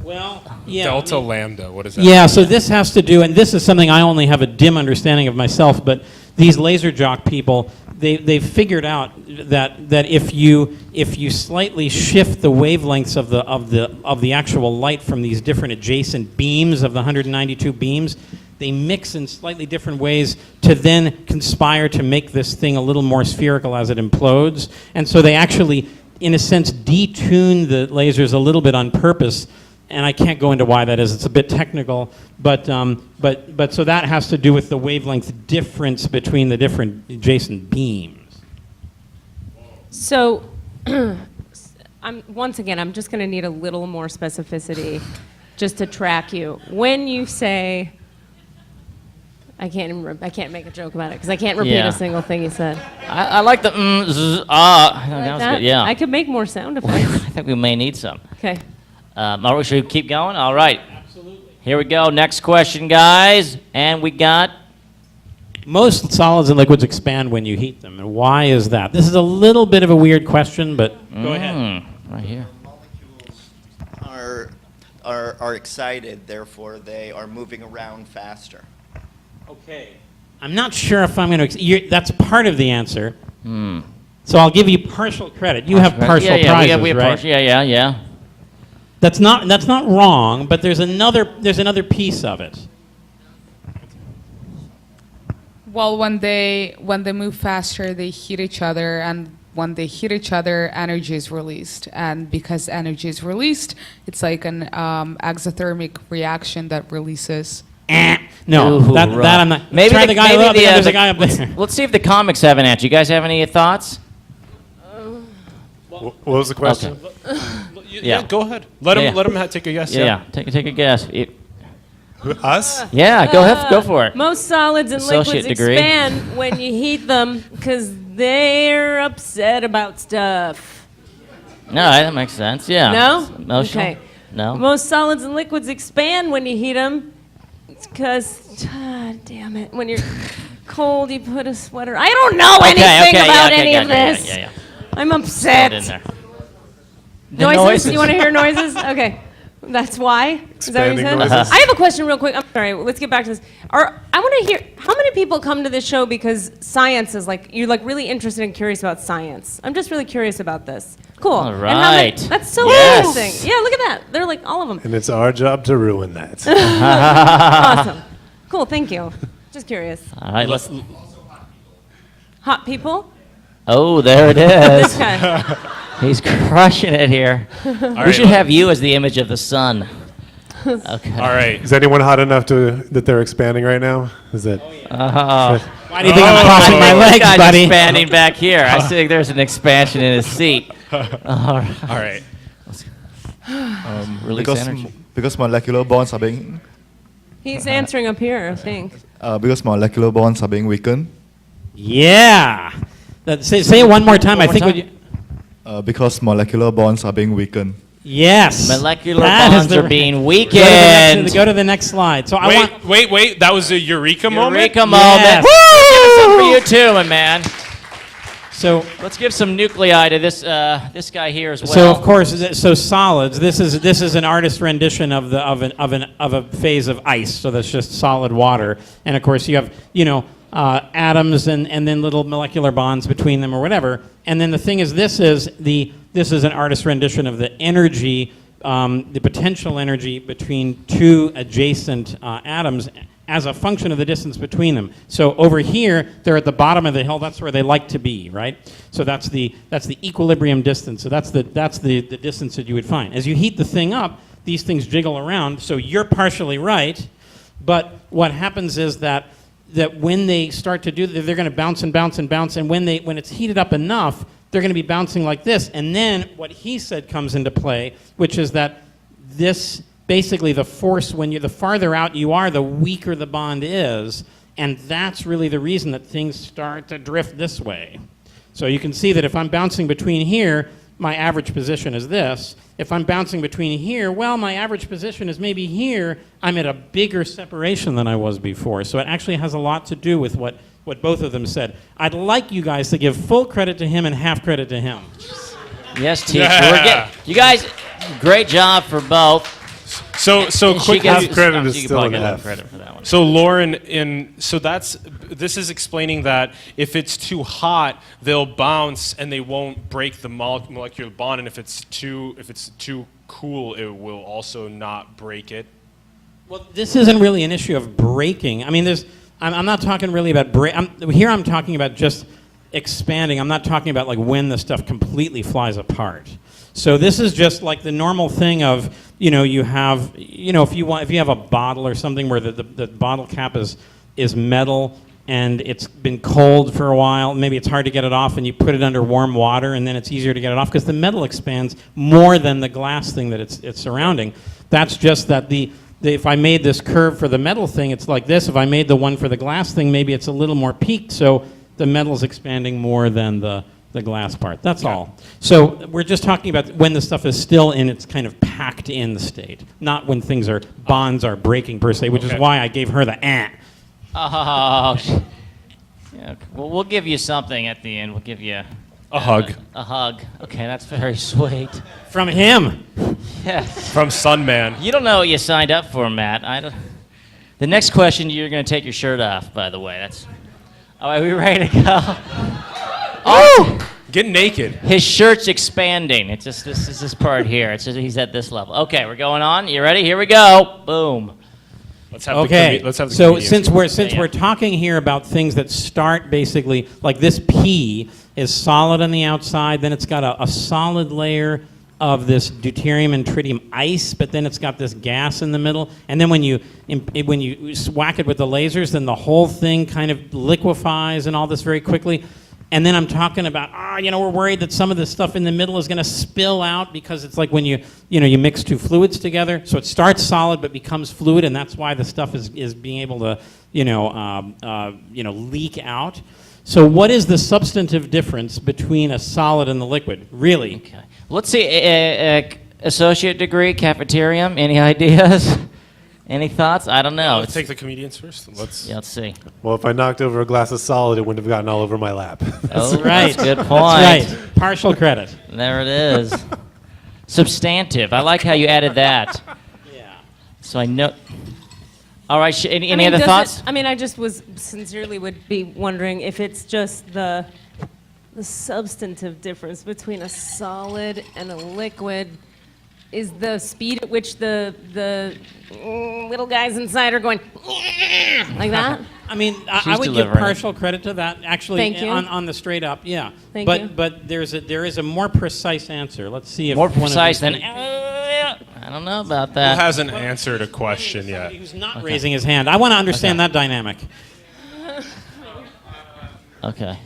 Well, yeah. Delta lambda, what is that? Yeah, so this has to do, and this is something I only have a dim understanding of myself, but these laser jock people, they've figured out that if you slightly shift the wavelengths of the actual light from these different adjacent beams of the 192 beams, they mix in slightly different ways to then conspire to make this thing a little more spherical as it implodes. And so they actually, in a sense, detune the lasers a little bit on purpose. And I can't go into why that is. It's a bit technical, but so that has to do with the wavelength difference between the different adjacent beams. So, once again, I'm just going to need a little more specificity just to track you. When you say, I can't make a joke about it because I can't repeat a single thing you said. I like the that was good. Yeah. I could make more sound effects. I think we may need some. Okay. All right, should we keep going? All right. Absolutely. Here we go. Next question, guys. And we got... Most solids and liquids expand when you heat them. And why is that? This is a little bit of a weird question, but go ahead. Right here. Molecules are excited, therefore they are moving around faster. Okay. I'm not sure if I'm going to... That's part of the answer. So I'll give you partial credit. You have partial prizes, we have right? Yeah. That's not wrong, but there's another piece of it. Well, when they move faster, they heat each other, and when they heat each other, energy is released. And because energy is released, it's like an exothermic reaction that releases. No, that I'm not. Maybe try the guy up there. There's a guy up let's, there. let's see if the comics have an answer. You guys have any thoughts? What was the question? Okay. Yeah, go ahead. Let him take a guess. Yeah. Take a guess. Us? Yeah, go for it. Most solids and Associate liquids degree. expand when you heat them because they're upset about stuff. No, that makes sense. Yeah. No? Emotional? Okay. No. Most solids and liquids expand when you heat them because, damn it, when you're cold, you put a sweater. I don't know anything about any of this. Yeah. I'm upset. In there. Noises? You want to hear noises? Okay. That's why? Is that what you said? Noises. I have a question real quick. I'm sorry. Let's get back to this. I want to hear, how many people come to this show because science is you're really interested and curious about science? I'm just really curious about this. Cool. All And how many- right. that's so Yes. interesting. Yeah, look at that. They're all of them. And it's our job to ruin that. Awesome. Cool, thank you. Just curious. All right, let's... Hot people? Oh, there it This is. guy. He's crushing it here. We should have you as the image of the sun. Okay. All right. Is anyone hot enough that they're expanding right now? Is it? Why do you think I'm crossing my legs, This guy's buddy? expanding back here. I see there's an expansion in his seat. All right. Release energy. Because molecular bonds are being He's answering up here, I think. because molecular bonds are being weakened. Yeah. Say it one more time. I think. Because molecular bonds are being weakened. Yes. Molecular That is bonds the- are being Go weakened. to the next slide. So I want. Wait. That was a Eureka moment? Eureka moment. Yes. Woo! Give us some for you too, my man. So let's give some nuclei to this guy here as well. So of course, so solids. This is an artist rendition of a phase of ice. So that's just solid water. And of course, you have atoms and then little molecular bonds between them or whatever. And then the thing is, this is an artist rendition of the energy, the potential energy between two adjacent atoms as a function of the distance between them. So over here, they're at the bottom of the hill. That's where they like to be, right? So that's the equilibrium distance. So that's the distance that you would find. As you heat the thing up, these things jiggle around. So you're partially right, but what happens is that when they start to do, they're going to bounce and bounce and bounce. And when it's heated up enough, they're going to be bouncing like this. And then what he said comes into play, which is that this. Basically, the force, the farther out you are, the weaker the bond is, and that's really the reason that things start to drift this way. So you can see that if I'm bouncing between here, my average position is this. If I'm bouncing between here, well, my average position is maybe here. I'm at a bigger separation than I was before. So it actually has a lot to do with what both of them said. I'd like you guys to give full credit to him and half credit to him. Yes, teacher. You guys, great job for both. So quickly, half credit is still an F. Credit for that one. So Lorin, this is explaining that if it's too hot, they'll bounce and they won't break the molecular bond, and if it's too cool, it will also not break it. Well, this isn't really an issue of breaking. I mean, I'm not talking really about here I'm talking about just expanding. I'm not talking about like when the stuff completely flies apart. So this is just like the normal thing of, you have, if you have a bottle or something where the bottle cap is metal and it's been cold for a while, maybe it's hard to get it off, and you put it under warm water, and then it's easier to get it off because the metal expands more than the glass thing that it's surrounding. That's just that if I made this curve for the metal thing, it's like this. If I made the one for the glass thing, maybe it's a little more peaked, so the metal's expanding more than the glass part. That's all. So we're just talking about when the stuff is still in its kind of packed in state, not when bonds are breaking per se, which is why I gave her the Oh, yeah. Well, we'll give you something at the end. We'll give you a hug. A hug. Okay, that's very sweet. From him. Yes. From Sunman. You don't know what you signed up for, Matt. The next question, you're going to take your shirt off, by the way. Are we ready to go? Oh! Get naked. His shirt's expanding. It's just this part here. It's just, he's at this level. Okay, we're going on. You ready? Here we go. Boom. Let's have the so since we're talking here about things that start basically like this P is solid on the outside, then it's got a solid layer of this deuterium and tritium ice, but then it's got this gas in the middle, and then when you whack it with the lasers, then the whole thing kind of liquefies and all this very quickly. And then I'm talking about, we're worried that some of the stuff in the middle is going to spill out because it's like when you mix two fluids together. So it starts solid but becomes fluid, and that's why the stuff is being able to, leak out. So what is the substantive difference between a solid and the liquid, really? Okay. Let's see, associate degree, cafeterium, any ideas? Any thoughts? I don't know. Let's take the comedians first. Let's see. Well, if I knocked over a glass of solid, it wouldn't have gotten all over my lap. Oh, right. That's a good point. That's right. Partial credit. There it is. Substantive. I like how you added that. Yeah. So I know. All right. Any other thoughts? I just sincerely would be wondering if it's just the substantive difference between a solid and a liquid. Is the speed at which the little guys inside are going like that? I would give partial credit to that. Actually, Thank you. On the straight up, yeah. Thank you. But there is a more precise answer. Let's see if more precise than. I don't know about that. Who hasn't answered a question yet? Who's not raising his hand? I want to understand that dynamic. Okay.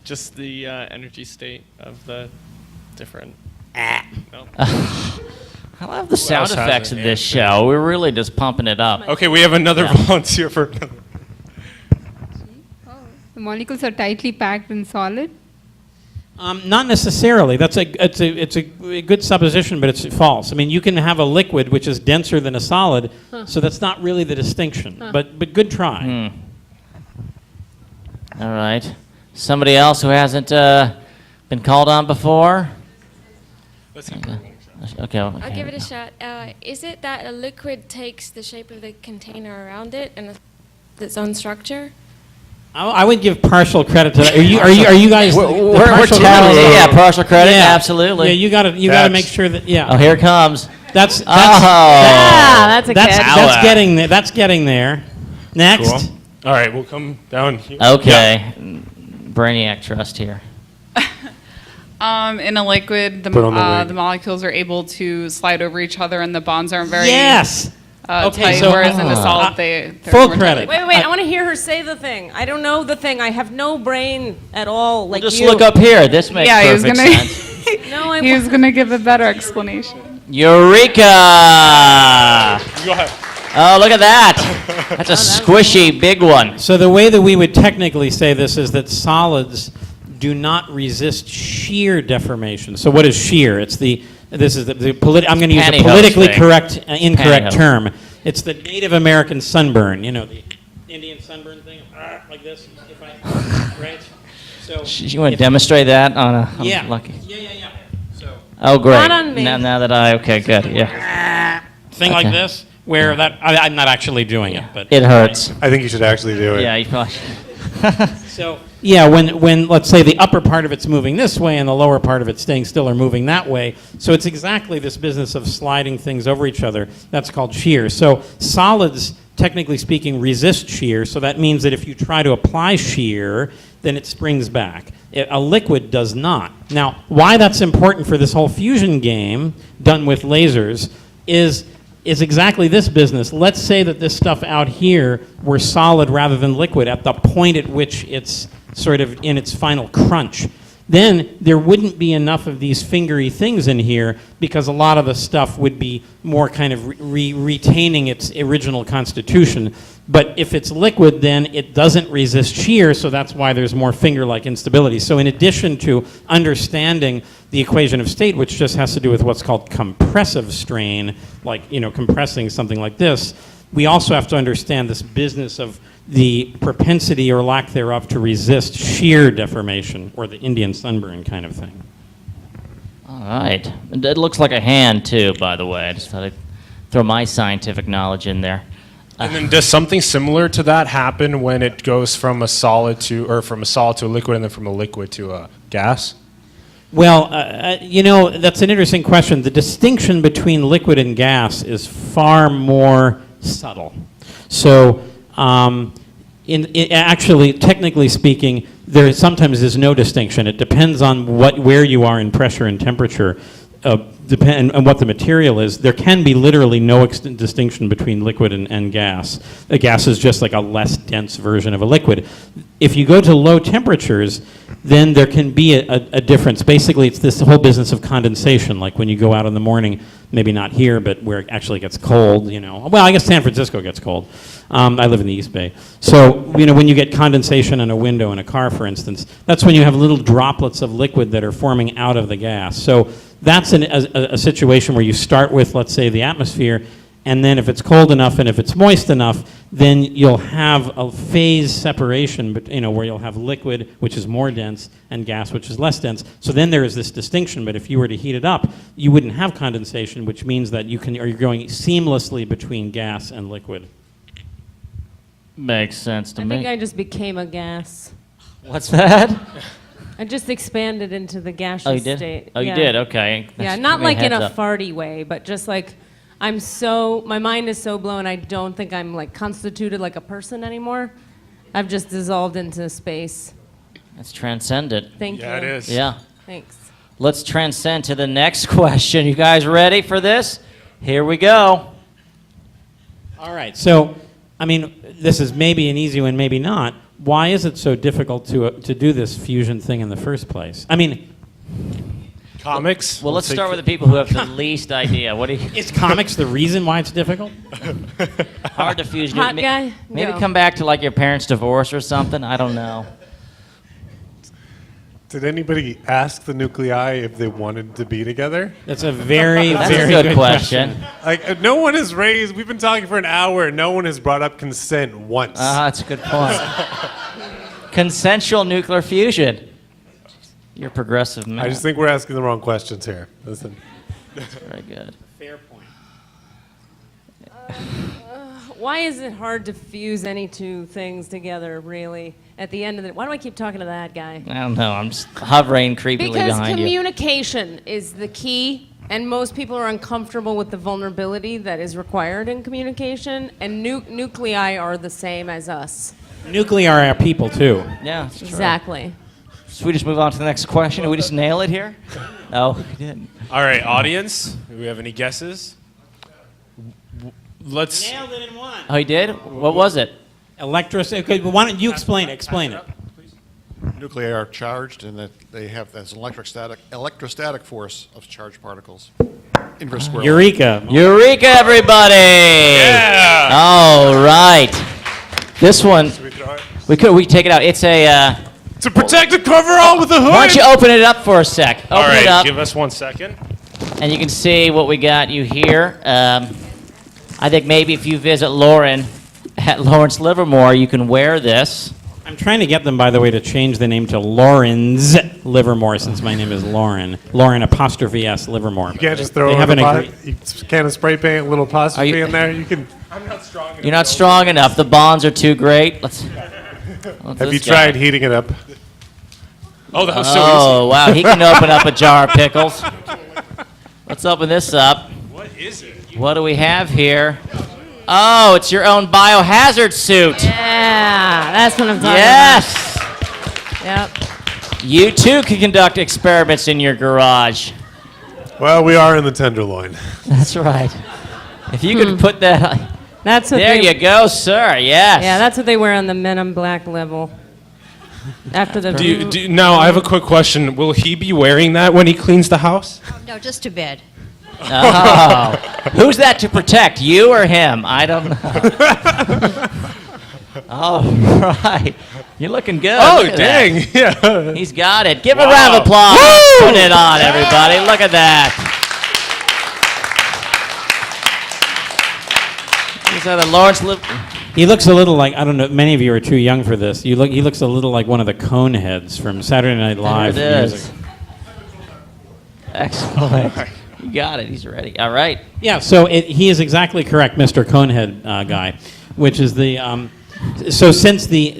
Just the energy state of the different. No. I love the sound effects of this show. We're really just pumping it up. Okay, we have another volunteer for. The molecules are tightly packed and solid. Not necessarily. It's a good supposition, but it's false. You can have a liquid which is denser than a solid, so that's not really the distinction. But good try. All right. Somebody else who hasn't been called on before? Okay. I'll give it a shot. Is it that a liquid takes the shape of the container around it and its own structure? I would give partial credit to that. Are you guys? We're talented. Yeah, partial credit. Yeah. Absolutely. Yeah, you gotta make sure that. Yeah. Oh, here it comes. That's that's a catch. That's getting there. Next. Cool. All right, we'll come down here. Okay. Brainiac trust here. In a liquid, the molecules are able to slide over each other, and the bonds aren't very tight. So, whereas in a solid, they're full more credit. tight. Wait, I want to hear her say the thing. I don't know the thing. I have no brain at all. Like Just you. look up here. This makes perfect sense. No, He was gonna give a better explanation. Eureka! Go ahead. Oh, look at that. That's a squishy big one. So the way that we would technically say this is that solids do not resist shear deformation. So what is shear? It's I'm going to use a politically correct, incorrect term. It's the Native American sunburn. You know, the Indian sunburn thing, like this. Right. So You want to demonstrate that on a lucky? Yeah. So. Oh, great. Not on me. Now that okay, good. Yeah. Thing like this, where I'm not actually doing it, but it hurts. I think you should actually do it. Yeah, you probably should. So yeah, when let's say the upper part of it's moving this way and the lower part of it staying still or moving that way, so it's exactly this business of sliding things over each other. That's called shear. So solids, technically speaking, resist shear. So that means that if you try to apply shear, then it springs back. A liquid does not. Now, why that's important for this whole fusion game done with lasers is exactly this business. Let's say that this stuff out here were solid rather than liquid at the point at which it's sort of in its final crunch. Then there wouldn't be enough of these fingery things in here because a lot of the stuff would be more kind of retaining its original constitution. But if it's liquid, then it doesn't resist shear, so that's why there's more finger-like instability. So in addition to understanding the equation of state, which just has to do with what's called compressive strain, like, compressing something like this, we also have to understand this business of the propensity or lack thereof to resist shear deformation, or the Indian sunburn kind of thing. All right. It looks like a hand, too, by the way. I just thought I'd throw my scientific knowledge in there. And then does something similar to that happen when it goes from a solid to a liquid, and then from a liquid to a gas? Well, that's an interesting question. The distinction between liquid and gas is far more subtle. So, actually, technically speaking, there sometimes is no distinction. It depends on where you are in pressure and temperature. Depend on what the material is. There can be literally no distinction between liquid and gas. A gas is just like a less dense version of a liquid. If you go to low temperatures, then there can be a difference. Basically, it's this whole business of condensation, like when you go out in the morning, maybe not here, but where it actually gets cold, Well, I guess San Francisco gets cold. I live in the East Bay. So, when you get condensation in a window in a car, for instance, that's when you have little droplets of liquid that are forming out of the gas. So that's a situation where you start with, let's say, the atmosphere, and then if it's cold enough and if it's moist enough, then you'll have a phase separation, where you'll have liquid, which is more dense, and gas, which is less dense. So then there is this distinction, but if you were to heat it up, you wouldn't have condensation, which means that you're going seamlessly between gas and liquid. Makes sense to me. I think I just became a gas. What's that? I just expanded into the gaseous state. Oh, you did? Okay. Yeah, not like in a farty way, but just like my mind is so blown, I don't think I'm like constituted like a person anymore. I've just dissolved into space. That's transcendent. Thank you. Yeah, it is. Yeah. Thanks. Let's transcend to the next question. You guys ready for this? Here we go. All right. So, this is maybe an easy one, maybe not. Why is it so difficult to do this fusion thing in the first place? Comics? Well, let's start with the people who have the least idea. What do you? Is comics the reason why it's difficult? Hard to fusion. Hot guy? Maybe Go. come back to like your parents' divorce or something. I don't know. Did anybody ask the nuclei if they wanted to be together? That's a very, That's very a good question. Like, no one has raised, we've been talking for an hour, and no one has brought up consent once. That's a good point. Consensual nuclear fusion. You're progressive, man. I just think we're asking the wrong questions here. Listen. That's very good. Fair point. Why is it hard to fuse any two things together, really? At the end of the, why do I keep talking to that guy? I don't know. I'm just hovering creepily Because behind you. communication is the key, and most people are uncomfortable with the vulnerability that is required in communication, and nuclei are the same as us. Nuclei are our people, too. Yeah, that's true. Exactly. Should we just move on to the next question? Did we just nail it here? No, we didn't. All right, audience, do we have any guesses? Let's. Nailed it in one. Oh, he did? What was it? Okay, why don't you explain it? Explain it. Nuclei are charged, and that they have this electrostatic force of charged particles. Inverse square law. Eureka. Eureka, everybody! Yeah! All right. This one, we could take it out. It's a. To protect the coverall with the hood. Why don't you open it up for a sec? Open All right, it up, give us 1 second. and you can see what we got you here. I think maybe if you visit Lorin at Lawrence Livermore, you can wear this. I'm trying to get them, by the way, to change the name to Lorin's Livermore, since my name is Lorin. Lorin apostrophe S Livermore. You can't just throw They in haven't a agreed. can of spray paint, a little apostrophe in there. You can. I'm not strong enough. You're not strong enough. The bonds are too great. Let's Have you tried heating it up? Oh, that was so easy. Oh, wow. He can open up a jar of pickles. Let's open this up. What is it? What do we have here? Oh, it's your own biohazard suit. Yeah, that's what I'm talking Yes. about. Yep. You too can conduct experiments in your garage. Well, we are in the Tenderloin. That's right. If you could put that. That's what There they, you go, sir. Yes. Yeah, that's what they wear on the Men in Black level. After the. Now, I have a quick question. Will he be wearing that when he cleans the house? Oh, no, just to bed. Oh. Who's that to protect, you or him? I don't know. All right. You're looking good. Oh, Look at dang. that. Yeah. He's got it. Give a Wow. round of applause. Woo! Put it on, everybody. Look at that. These are the Lawrence He looks a little like, I don't know, many of you are too young for this. He looks a little like one of the Coneheads from Saturday Night Live. There it years is. ago. Excellent. You got it. He's ready. All right. Yeah, so he is exactly correct, Mr. Conehead Guy, which is the so since the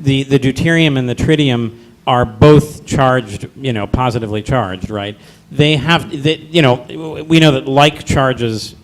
deuterium and the tritium are both charged, positively charged, right? We know that like charges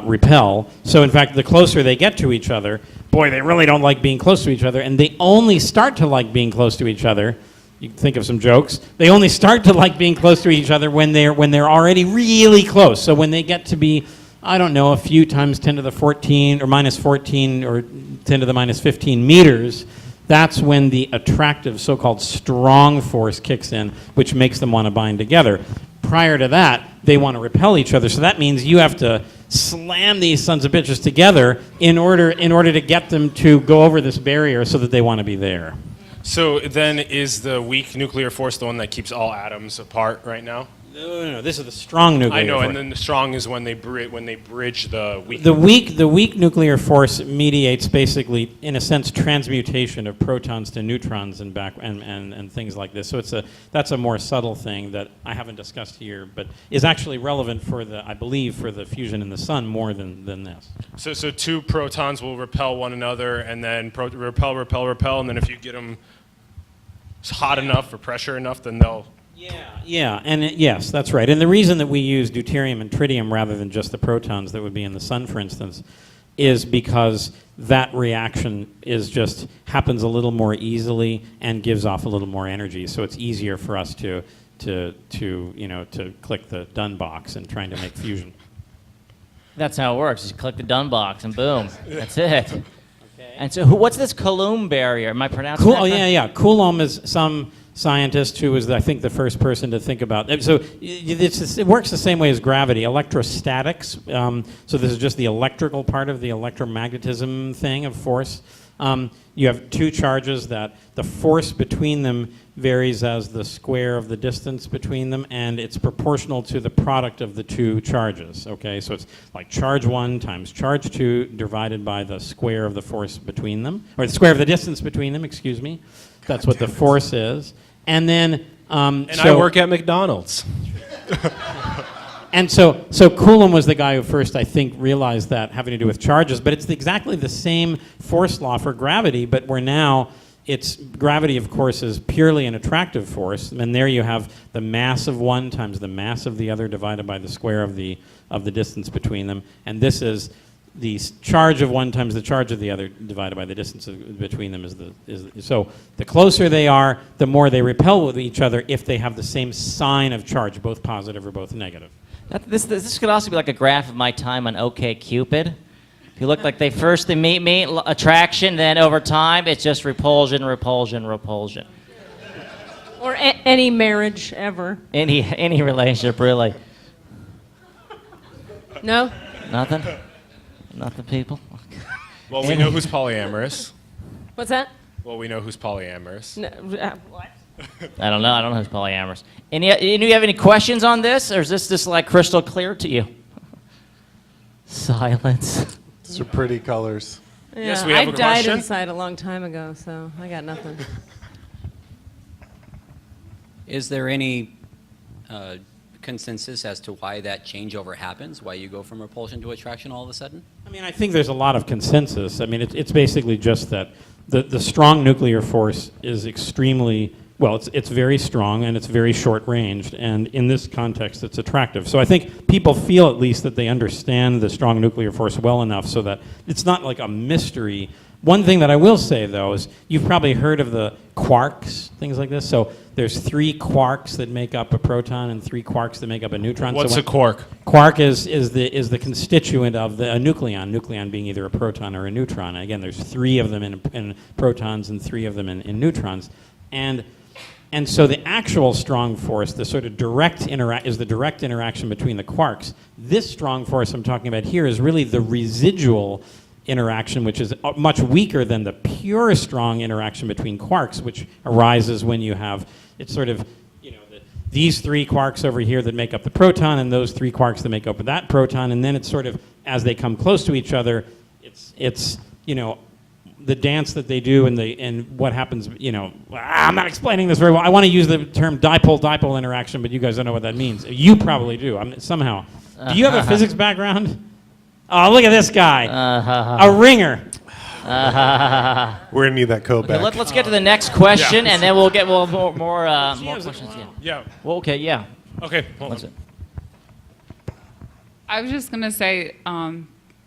repel. So in fact, the closer they get to each other, boy, they really don't like being close to each other, and they only start to like being close to each other. You can think of some jokes. They only start to like being close to each other when they're already really close. So when they get to be, I don't know, a few times 10 to the 14 or minus 14 or 10 to the minus 15 meters, that's when the attractive so-called strong force kicks in, which makes them want to bind together. Prior to that, they want to repel each other. So that means you have to slam these sons of bitches together in order to get them to go over this barrier so that they want to be there. So then is the weak nuclear force the one that keeps all atoms apart right now? No. This is the strong nuclear I know, force. and then the strong is when they bridge the weak. The weak nuclear force mediates basically, in a sense, transmutation of protons to neutrons and back and things like this. So that's a more subtle thing that I haven't discussed here, but is actually relevant for I believe for the fusion in the sun more than this. So two protons will repel one another, and then repel, and then if you get them hot enough or pressure enough, then they'll. Yeah, yes, that's right. And the reason that we use deuterium and tritium rather than just the protons that would be in the sun, for instance, is because that reaction happens a little more easily and gives off a little more energy. So it's easier for us to click the done box and trying to make fusion. That's how it works. Just click the done box and boom. That's it. Okay. And so what's this Coulomb barrier? Am I pronouncing that? Oh, yeah. Coulomb is some scientist who was, I think, the first person to think about it. So it works the same way as gravity. Electrostatics, so this is just the electrical part of the electromagnetism thing of force. You have two charges that the force between them varies as the square of the distance between them, and it's proportional to the product of the two charges, okay? So it's like charge 1 times charge 2 divided by the square of the force between them, or the square of the distance between them, excuse me. That's what the force is. And then... I work at McDonald's. And so Coulomb was the guy who first, I think, realized that having to do with charges, but it's exactly the same force law for gravity, but where now gravity, of course, is purely an attractive force, and there you have the mass of one times the mass of the other divided by the square of the distance between them, and this is the charge of one times the charge of the other divided by the distance between them so the closer they are, the more they repel with each other if they have the same sign of charge, both positive or both negative. This could also be like a graph of my time on OkCupid. If you look like they meet, attraction, then over time, it's just repulsion, repulsion, repulsion. Or any marriage ever. Any relationship, really. No? Nothing? Nothing, people? Well, we know who's polyamorous. What's that? Well, we know who's polyamorous. No, what? I don't know who's polyamorous. Do you have any questions on this, or is this just like crystal clear to you? Silence. These are pretty colors. Yeah, Yes, we have I a died question. inside a long time ago, so I got nothing. Is there any consensus as to why that changeover happens, why you go from repulsion to attraction all of a sudden? I mean, I think there's a lot of consensus. I mean, it's basically just that the strong nuclear force is extremely, well, it's very strong and it's very short-ranged, and in this context, it's attractive. So I think people feel at least that they understand the strong nuclear force well enough so that it's not like a mystery. One thing that I will say, though, is you've probably heard of the quarks, things like this. So there's 3 quarks that make up a proton and 3 quarks that make up a neutron. What's so a quark? Quark is the constituent of a nucleon, nucleon being either a proton or a neutron. And again, there's 3 of them in protons and 3 of them in neutrons. And so the actual strong force, the sort of is the direct interaction between the quarks. This strong force I'm talking about here is really the residual interaction, which is much weaker than the pure strong interaction between quarks, which arises when you have, it's sort of, these 3 quarks over here that make up the proton and those 3 quarks that make up that proton, and then it's sort of, as they come close to each other, it's the dance that they do and what happens, I'm not explaining this very well. I want to use the term dipole-dipole interaction, but you guys don't know what that means. You probably do, somehow. Do you have a physics background? Oh, look at this guy. A ringer. We're going to need that code Okay, back. let's get to the next question, and then we'll get more questions. Yeah. Well, okay, yeah. Okay, hold on. I was just gonna say,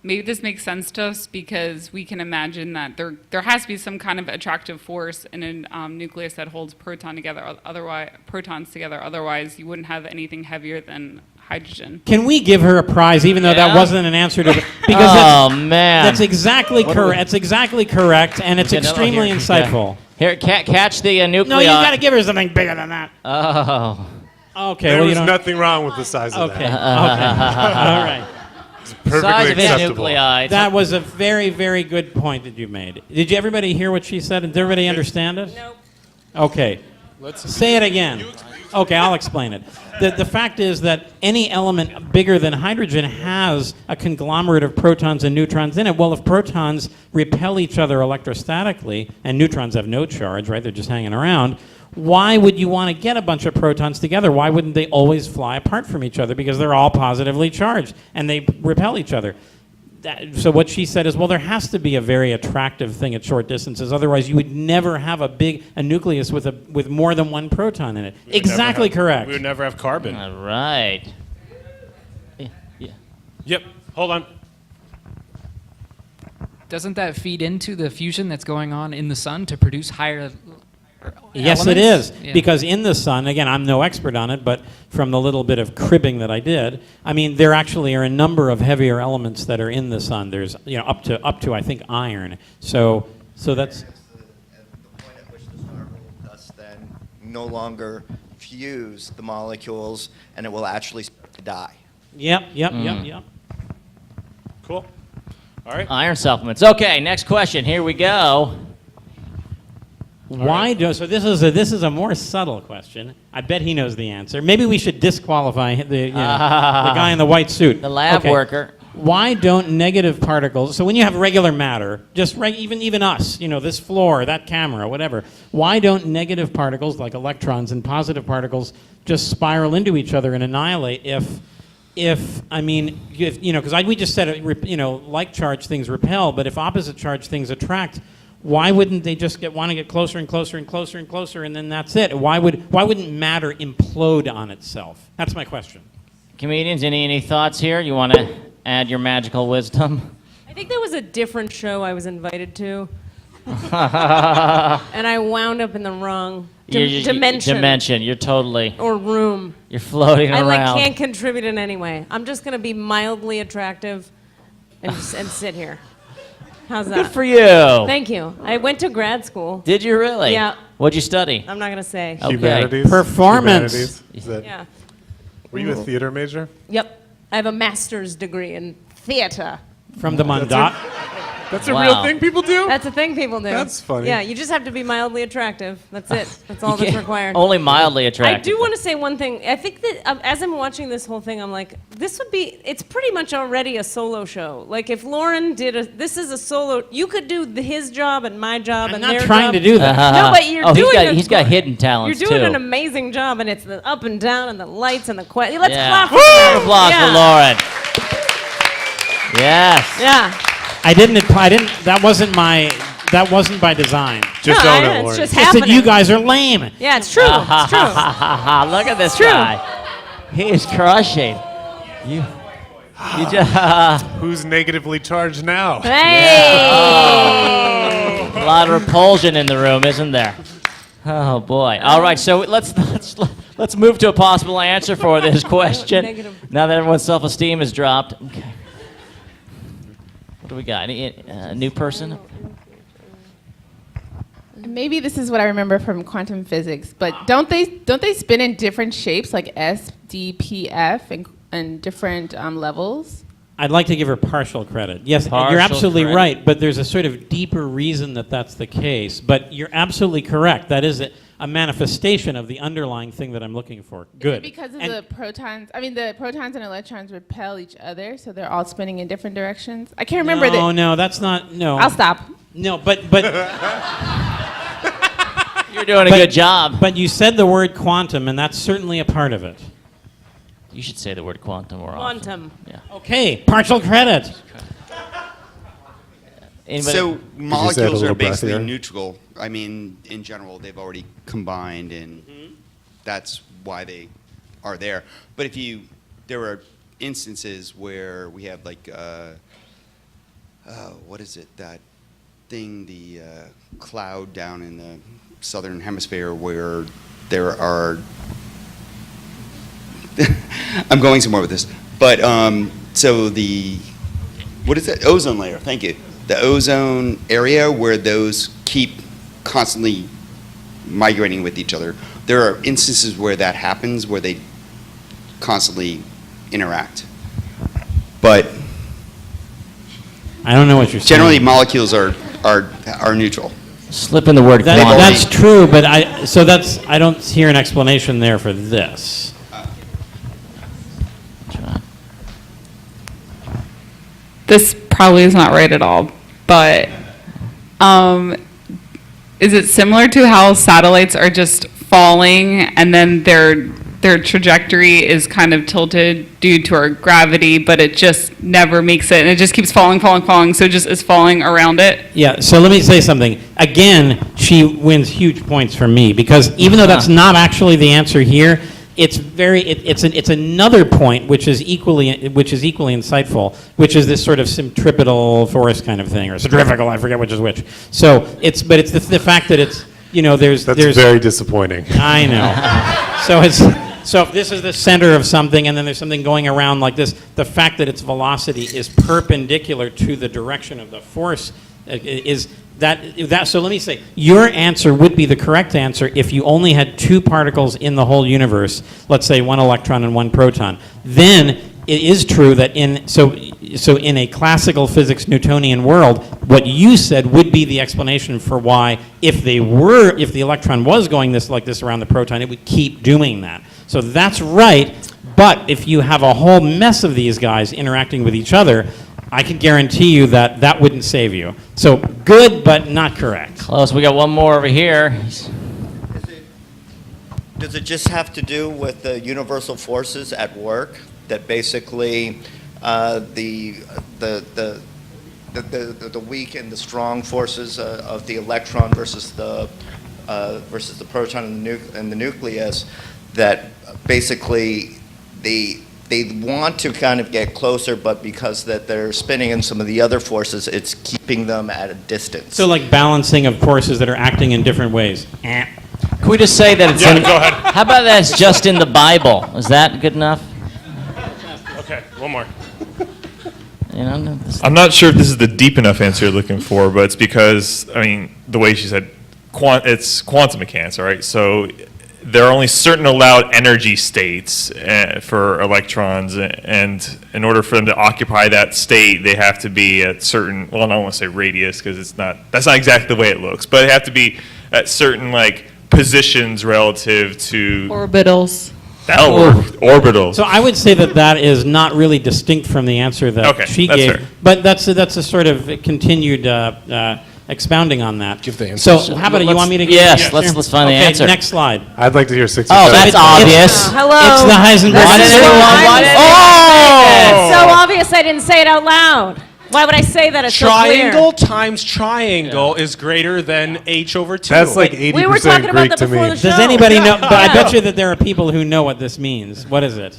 maybe this makes sense to us because we can imagine that there has to be some kind of attractive force in a nucleus that holds protons together. Otherwise, you wouldn't have anything heavier than hydrogen. Can we give her a prize, even though that wasn't an answer to the... Because man. That's exactly correct. That's exactly correct, and it's extremely insightful. Here, catch the nuclei. No, you got to give her something bigger than that. Oh. Okay. There well, was nothing wrong with the size of Okay. that. All right. It's perfectly Size of his acceptable. nuclei. That was a very, very good point that you made. Did everybody hear what she said? Did everybody understand it? Nope. Okay. Say it again. Okay, I'll explain it. The fact is that any element bigger than hydrogen has a conglomerate of protons and neutrons in it. Well, if protons repel each other electrostatically, and neutrons have no charge, right? They're just hanging around. Why would you want to get a bunch of protons together? Why wouldn't they always fly apart from each other? Because they're all positively charged, and they repel each other. So what she said is, well, there has to be a very attractive thing at short distances. Otherwise, you would never have a nucleus with more than one proton in it. Exactly correct. We would never have carbon. All right. Yeah. Yep. Hold on. Doesn't that feed into the fusion that's going on in the sun to produce higher Yes, it is. elements? Yeah. Because in the sun, again, I'm no expert on it, but from the little bit of cribbing that I did, I mean, there actually are a number of heavier elements that are in the sun. There's, up to I think iron. So that's. The point at which the star will thus then no longer fuse the molecules, and it will actually start to die. Yep. Cool. All right. Iron supplements. Okay, next question. Here we go. Why do so? This is a more subtle question. I bet he knows the answer. Maybe we should disqualify the guy in the white suit, the lab worker. Why don't negative particles? So when you have regular matter, just even us, this floor, that camera, whatever. Why don't negative particles like electrons and positive particles just spiral into each other and annihilate? Because we just said like charged things repel, but if opposite charged things attract. Why wouldn't they just want to get closer and closer and closer and closer, and then that's it? Why wouldn't matter implode on itself? That's my question. Comedians, any thoughts here? You want to add your magical wisdom? I think that was a different show I was invited to. And I wound up in the wrong dimension. Dimension. You're totally... Or room. You're floating around. I can't contribute in any way. I'm just going to be mildly attractive and sit here. How's that? Good for you. Thank you. I went to grad school. Did you really? Yeah. What'd you study? I'm not going to say. Okay. Humanities? Performance. Humanities? Is that, Yeah. Were you a theater major? Yep. I have a master's degree in theater. From the Mondat. That's a real thing people do? That's a thing people do. That's funny. Yeah, you just have to be mildly attractive. That's it. That's all that's required. Only mildly attractive. I do want to say one thing. I think that as I'm watching this whole thing, I'm like, it's pretty much already a solo show. Like if Lorin this is a solo, you could do his job and my job and their job. I'm not trying to do that. No, but you're doing he's got hidden talents You're doing too. an amazing job, and it's the up and down and the lights and the quiet. Let's Yeah. clap for Round of applause for Lorin. Yes. Yeah. I didn't. That wasn't by design. Just No, own it, it's Lorin. just It's that happening. you guys are lame. Yeah, it's true. It's true. Look at this It's true. guy. He is crushing. You just... Who's negatively charged now? Hey! Oh. A lot of repulsion in the room, isn't there? Oh boy. All right, so let's move to a possible answer for this question. Now that everyone's self-esteem is dropped. Okay. What do we got? A new person? Maybe this is what I remember from quantum physics, but don't they spin in different shapes like S, D, P, F, and different levels? I'd like to give her partial credit. Yes, you're absolutely right, but there's a sort of deeper reason that that's the case. But you're absolutely correct. That is a manifestation of the underlying thing that I'm looking for. Good. Is it because of the protons? I mean, the protons and electrons repel each other, so they're all spinning in different directions. I can't remember that. No, that's not. No. I'll stop. No, but You're doing a good job. But you said the word quantum, and that's certainly a part of it. You should say the word quantum more often. Quantum. Yeah. Okay, partial credit. So molecules are basically breathier? neutral. I mean, in general, they've already combined, and that's why they are there. But there are instances where we have like, what is it? That thing, the cloud down in the southern hemisphere, where there are. I'm going somewhere with this, but so what is that? Ozone layer. Thank you. The ozone area where those keep constantly migrating with each other. There are instances where that happens, where they constantly interact. But I don't know what you're saying. Generally, molecules are neutral. Slip in the word quantum. That's true, but I don't hear an explanation there for this. This probably is not right at all, but is it similar to how satellites are just falling and then their trajectory is kind of tilted due to our gravity, but it just never makes it, and it just keeps falling, so it just is falling around it? Yeah, so let me say something. Again, she wins huge points from me, because even though that's not actually the answer here, it's another point which is equally insightful, which is this sort of centripetal force kind of thing, or centrifugal, I forget which is which. So it's the fact that it's, there's very disappointing. I know. So if this is the center of something and then there's something going around like this, the fact that its velocity is perpendicular to the direction of the force is that. So let me say, your answer would be the correct answer if you only had two particles in the whole universe, let's say one electron and one proton. Then it is true that so in a classical physics Newtonian world, what you said would be the explanation for why if the electron was going like this around the proton, it would keep doing that. So that's right. But if you have a whole mess of these guys interacting with each other, I can guarantee you that that wouldn't save you. So good, but not correct. Close. We got one more over here. Does it just have to do with the universal forces at work that basically the weak and the strong forces of the electron versus the proton and the nucleus, that basically they want to kind of get closer, but because that they're spinning in some of the other forces, it's keeping them at a distance. So like balancing of forces that are acting in different ways. Can we just say that it's Yeah, in, go ahead. How about that's just in the Bible? Is that good enough? Okay, one more. You know, I'm not sure if this is the deep enough answer you're looking for, but it's because, I mean, the way she said, it's quantum mechanics, all right? So there are only certain allowed energy states for electrons, and in order for them to occupy that state, they have to be at certain, well, I don't want to say radius, because that's not exactly the way it looks, but they have to be at certain, like, positions relative to Orbitals. Orbitals. So I would say that is not really distinct from the answer that she that's gave, fair. but that's a sort of continued expounding on that. Give the answer. So how about you want me to give Yes, the let's find the okay, answer. Next slide. I'd like to hear 6 or Oh, 7. that's obvious. Hello. It's the Heisenberg. Why did It's so obvious I didn't say it out loud. Why would I say that? It's Triangle so clear. times triangle is greater than h over 2. That's like 80% We were talking about Greek that to before me. the show. Does anybody know? But I Yeah. bet you that there are people who know what this means. What is it?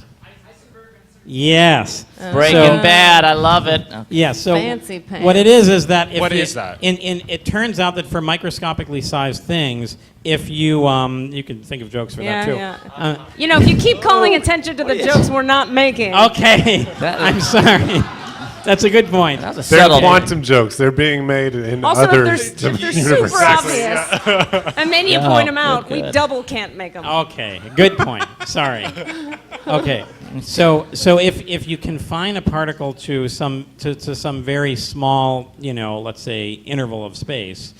Yes. Breaking So- Bad. I love it. Yeah, so Fancy pants. what it is that if What you, is that? it turns out that for microscopically sized things, if you you can think of jokes for Yeah, that too. yeah. You know, if you keep calling attention to the jokes we're not making. Okay, I'm sorry. That's a good point. That was a They're subtle. quantum jokes. They're being made in Also, other if they're universes. super obvious, and then you No, point them out, they're we good. double can't make them. Okay, good point. Sorry. Okay, so if you confine a particle to some very small, let's say interval of space,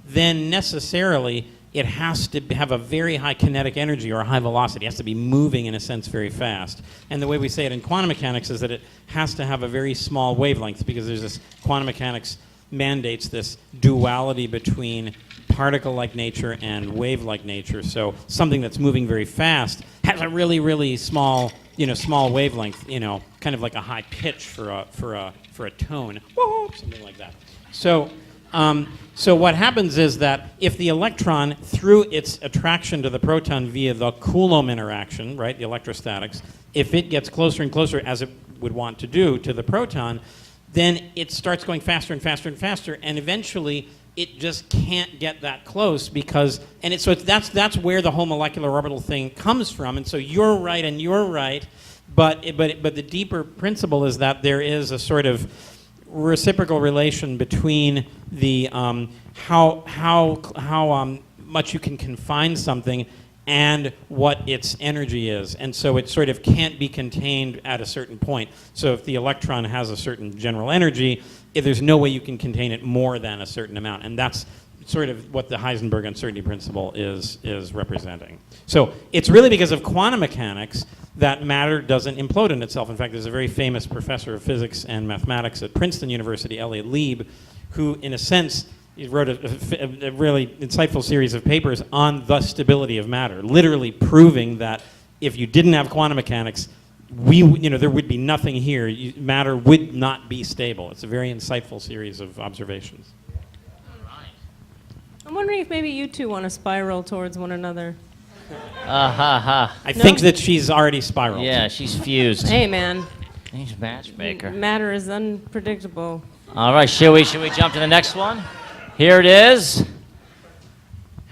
then necessarily it has to have a very high kinetic energy or a high velocity. It has to be moving in a sense very fast. And the way we say it in quantum mechanics is that it has to have a very small wavelength, because there's this quantum mechanics mandates this duality between particle-like nature and wave-like nature. So something that's moving very fast has a really, really small, small wavelength, kind of like a high pitch for a tone, something like that. So what happens is that if the electron, through its attraction to the proton via the Coulomb interaction, right, the electrostatics, if it gets closer and closer, as it would want to do, to the proton, then it starts going faster and faster and faster, and eventually it just can't get that close that's where the whole molecular orbital thing comes from. And so you're right and you're right, but the deeper principle is that there is a sort of reciprocal relation between the how much you can confine something and what its energy is. And so it sort of can't be contained at a certain point. So if the electron has a certain general energy, there's no way you can contain it more than a certain amount. And that's sort of what the Heisenberg uncertainty principle is representing. So it's really because of quantum mechanics that matter doesn't implode in itself. In fact, there's a very famous professor of physics and mathematics at Princeton University, Elliot Lieb, who, in a sense, he wrote a really insightful series of papers on the stability of matter, literally proving that if you didn't have quantum mechanics, there would be nothing here. Matter would not be stable. It's a very insightful series of observations. I'm wondering if maybe you two want to spiral towards one another. I think that she's already spiraled. Yeah, she's fused. Hey, man. He's a matchmaker. Matter is unpredictable. All right, should we jump to the next one? Here it is.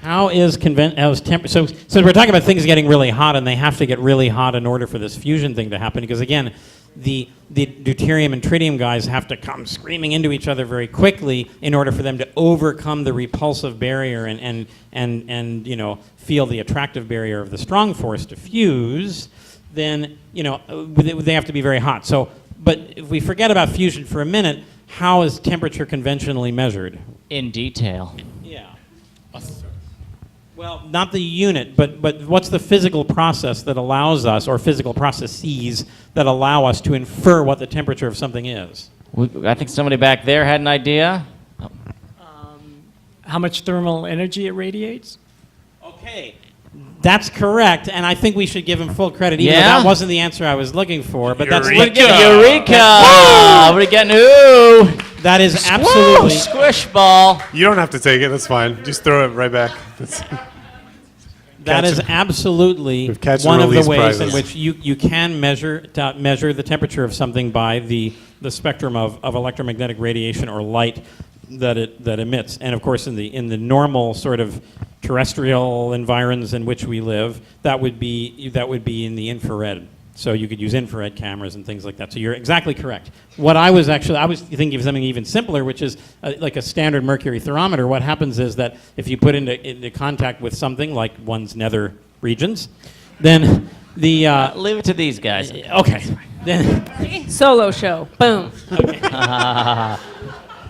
So since we're talking about things getting really hot, and they have to get really hot in order for this fusion thing to happen, because again, the deuterium and tritium guys have to come screaming into each other very quickly in order for them to overcome the repulsive barrier and feel the attractive barrier of the strong force to fuse. then they have to be very hot. So, but if we forget about fusion for a minute, how is temperature conventionally measured? In detail. Yeah. Well, not the unit, but what's the physical process that allows us, or physical processes that allow us to infer what the temperature of something is? I think somebody back there had an idea. How much thermal energy it radiates? Okay. That's correct, and I think we should give him full credit, even though Yeah? that wasn't the answer I was looking for. But that's We're getting Eureka! We're getting ooh! That is absolutely squish ball. You don't have to take it. That's fine. Just throw it right back. That is absolutely We've catch and one of the release ways in prizes. which you can measure the temperature of something by the spectrum of electromagnetic radiation or light that emits. And of course, in the normal sort of terrestrial environs in which we live, that would be in the infrared. So you could use infrared cameras and things like that. So you're exactly correct. What I was thinking of something even simpler, which is like a standard mercury thermometer. What happens is that if you put into contact with something like one's nether regions, then the leave it to these guys. Okay. Then Solo show. Boom.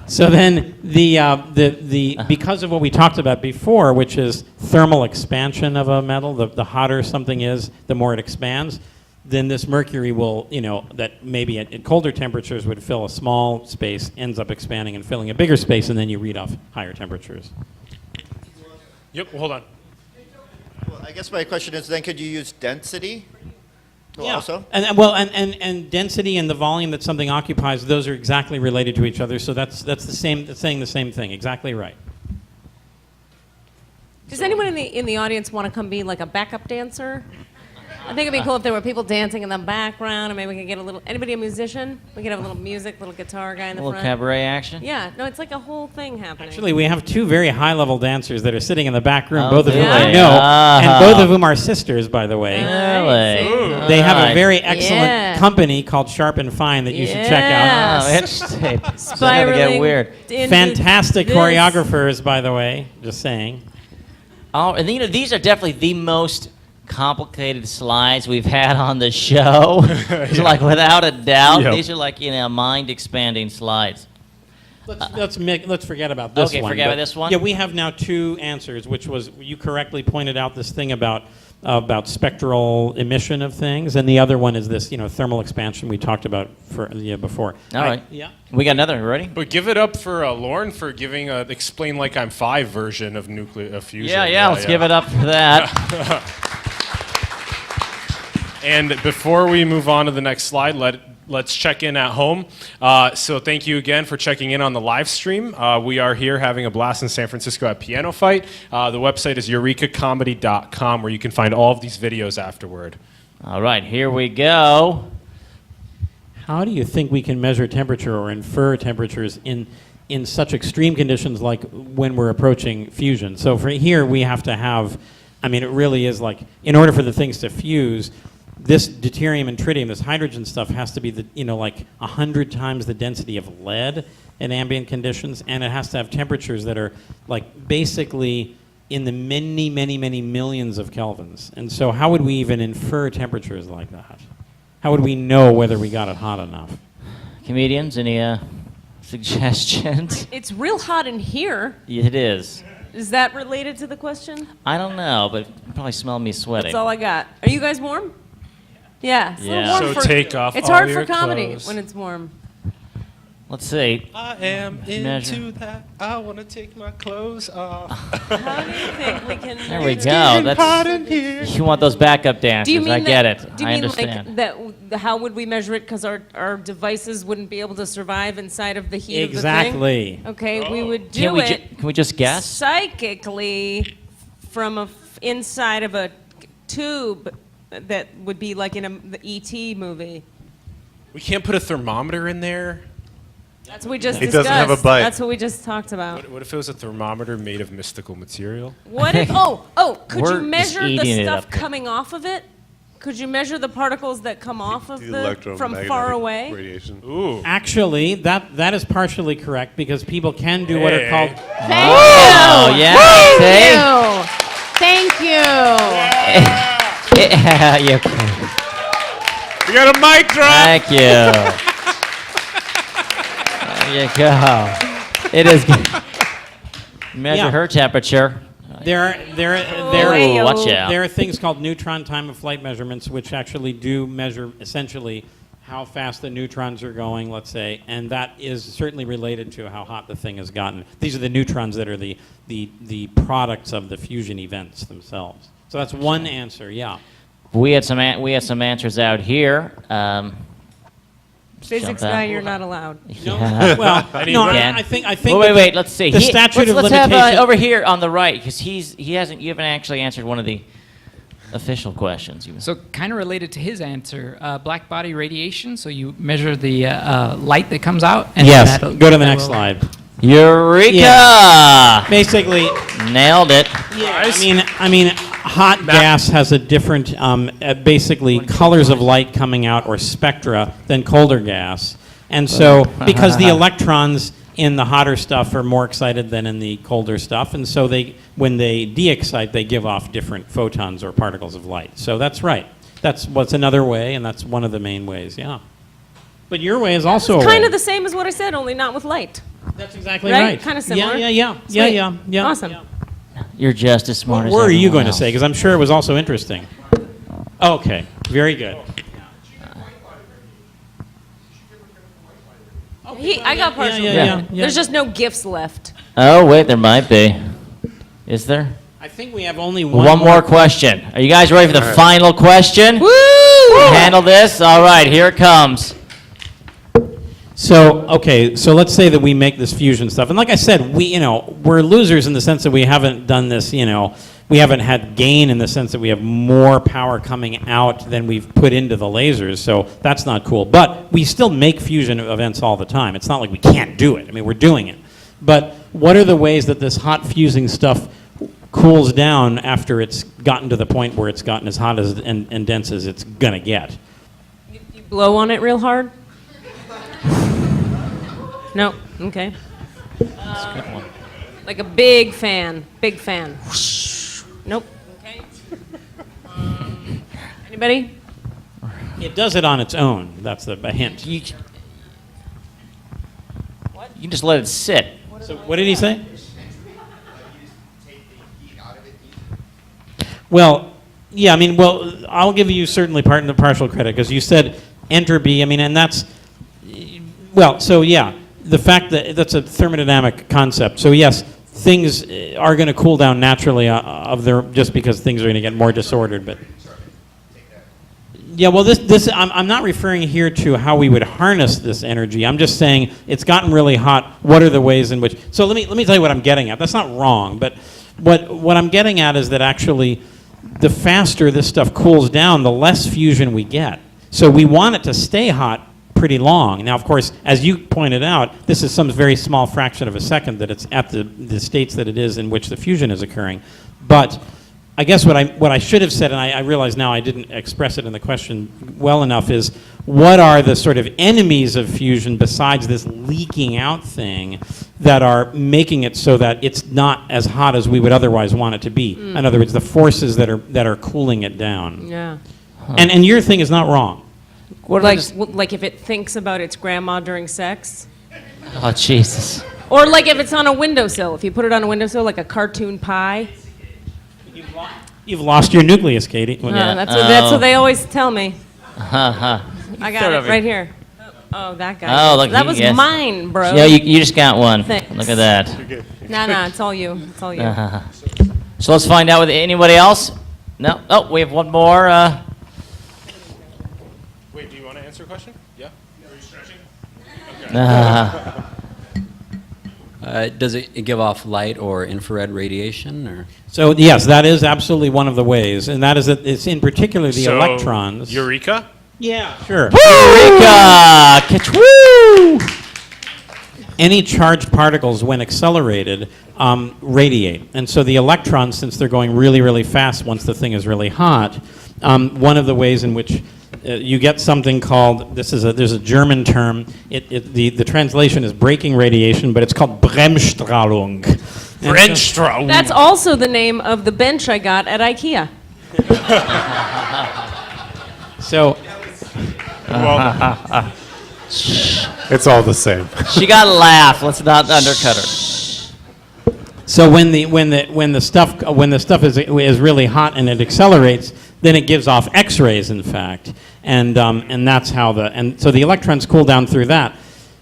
So then the because of what we talked about before, which is thermal expansion of a metal, the hotter something is, the more it expands. Then this mercury will, that maybe at colder temperatures would fill a small space, ends up expanding and filling a bigger space, and then you read off higher temperatures. Yep, hold on. Well, I guess my question is then could you use density also? And density and the volume that something occupies, those are exactly related to each other. So that's the same. That's saying the same thing. Exactly right. Does anyone in the audience want to come be like a backup dancer? I think it'd be cool if there were people dancing in the background, and maybe we could get a little. Anybody a musician? We could have a little music, little guitar guy in the A little front. cabaret action? Yeah, no, it's like a whole thing happening. Actually, we have two very high-level dancers that are sitting in the back room, Oh, both of whom I really? know, Ah. and both of whom are sisters, by the way. Really? They have a Alright. very excellent Yeah. company called Sharp and Fine that you should check out. Oh, interesting. It's gonna Spiraling get weird. into Fantastic this. choreographers, by the way. Just saying. Oh, and these are definitely the most complicated slides we've had on the show. It's like without a doubt, Yep. these are like mind-expanding slides. Let's forget about this Okay, one. forget but- about this one? Yeah, we have now two answers, which was you correctly pointed out this thing about spectral emission of things, and the other one is this thermal expansion we talked about before. All right. Yeah. We got another. Ready? But give it up for Lorin for giving a Explain Like I'm 5 version of nuclear fusion. Yeah, let's give it up for that. And before we move on to the next slide, let's check in at home. So thank you again for checking in on the live stream. We are here having a blast in San Francisco at Piano Fight. The website is eurekacomedy.com, where you can find all of these videos afterward. All right, here we go. How do you think we can measure temperature or infer temperatures in such extreme conditions like when we're approaching fusion? So for here, we have to have, it really is like, in order for the things to fuse, this deuterium and tritium, this hydrogen stuff, has to be like 100 times the density of lead in ambient conditions, and it has to have temperatures that are like basically in the many, many, many millions of kelvins. And so how would we even infer temperatures like that? How would we know whether we got it hot enough? Comedians, any suggestions? It's real hot in here. It is. Is that related to the question? I don't know, but you probably smell me sweating. That's all I got. Are you guys warm? Yeah. It's a little Yeah. warm So for, take off It's all hard your for comedy clothes. when it's warm. Let's see. I am Measure. into that. I want to take my clothes off. How do you think we can? There we It's go. getting hot in here. You want those backup dancers. Do you mean I get it. Do you I mean understand. like that? How would we measure it? Because our devices wouldn't be able to survive inside of the heat Exactly. of the thing. Okay, we would do Can we, it can we just guess? psychically from inside of a tube that would be like in the E.T. movie. We can't put a thermometer in there. That's what we just It discussed. doesn't have a bite. That's what we just talked about. What if it was a thermometer made of mystical material? What if? Could We're you just measure the eating it stuff up here. coming off of it? Could you measure the particles that come off of from electromagnetic far away? radiation. Ooh. Actually, that is partially correct because people can do what are Hey. called. Thank Oh, you. yeah. Thank you. Thank you. Yeah, We got a mic drop. Thank you. There you go. It is good. Measure Yeah. her temperature. There Watch out. are things called neutron time of flight measurements, which actually do measure essentially how fast the neutrons are going, let's say, and that is certainly related to how hot the thing has gotten. These are the neutrons that are the products of the fusion events themselves. So that's one answer, yeah. We had some answers out here. Physics jump out. guy, you're not allowed. Yeah. Well, no, Again. I think. Wait. Let's see. The statute of let's have limitation. over here on the right, because you haven't actually answered one of the official questions. So kind of related to his answer, black body radiation. So you measure the light that comes out. And Yes. that'll- Go to the that next will- slide. Eureka! Yeah. Basically, nailed it. I mean, hot gas has a different, basically colors of light coming out or spectra than colder gas, and so because the electrons in the hotter stuff are more excited than in the colder stuff, and so when they de-excite, they give off different photons or particles of light. So that's right. That's what's another way, and that's one of the main ways. Yeah. But your way is also a Kind way. of the same as what I said, only not with light. That's exactly right. Kind of similar. Yeah. Awesome. You're just as smart as What were you everyone going to else. say? Because I'm sure it was also interesting. Okay, very good. I got partial. Yeah. There's just no gifts left. Oh, wait, there might be. Is there? I think we have only One more question. Are you guys ready for the final question? Woo! Handle this? All right, here it comes. So, okay, so let's say that we make this fusion stuff. And like I said, we're losers in the sense that we haven't done this, we haven't had gain in the sense that we have more power coming out than we've put into the lasers. So that's not cool. But we still make fusion events all the time. It's not like we can't do it. I mean, we're doing it. But what are the ways that this hot fusing stuff cools down after it's gotten to the point where it's gotten as hot as and dense as it's going to get? You blow on it real hard? No. Okay. Like a big fan. Big fan. Nope. Okay. Anybody? It does it on its own. That's a hint. You can just let it sit. So what did he say? Well, yeah, I'll give you certainly partial credit because you said entropy. And that's, so yeah, the fact that that's a thermodynamic concept. So yes, things are going to cool down naturally just because things are going to get more disordered. But yeah, well, I'm not referring here to how we would harness this energy. I'm just saying it's gotten really hot. What are the ways in which? So let me tell you what I'm getting at. That's not wrong, but what I'm getting at is that actually, the faster this stuff cools down, the less fusion we get. So we want it to stay hot pretty long. Now, of course, as you pointed out, this is some very small fraction of a second that it's at the states that it is in which the fusion is occurring. But I guess what I should have said, and I realize now I didn't express it in the question well enough, is what are the sort of enemies of fusion besides this leaking out thing that are making it so that it's not as hot as we would otherwise want it to be? In other words, the forces that are cooling it down. Yeah. And your thing is not wrong. Like if it thinks about its grandma during sex? Oh, Jesus. Or like if it's on a windowsill. If you put it on a windowsill, like a cartoon pie. You've lost your nucleus, Katie. That's what they always tell me. I got Throw it it over right here. Oh, that guy. Oh, look, that was yes. mine, bro. Yeah, you just got one. Thanks. Look at that. No, it's all you. It's all you. So let's find out with anybody else. No. Oh, we have one more. Wait, do you want to answer a question? Yeah. Are you stretching? Okay. Does it give off light or infrared radiation? Or? So yes, that is absolutely one of the ways, and that is that it's in particular the electrons. Eureka? Yeah, sure. Eureka! Woo! Any charged particles, when accelerated, radiate. And so the electrons, since they're going really, really fast once the thing is really hot, one of the ways in which you get something called, there's a German term, the translation is breaking radiation, but it's called Bremsstrahlung. Bremsstrahlung. That's also the name of the bench I got at IKEA. So, It's all the same. She got to laugh. Let's not undercut her. So when the stuff is really hot and it accelerates, then it gives off X-rays, in fact, and that's how so the electrons cool down through that.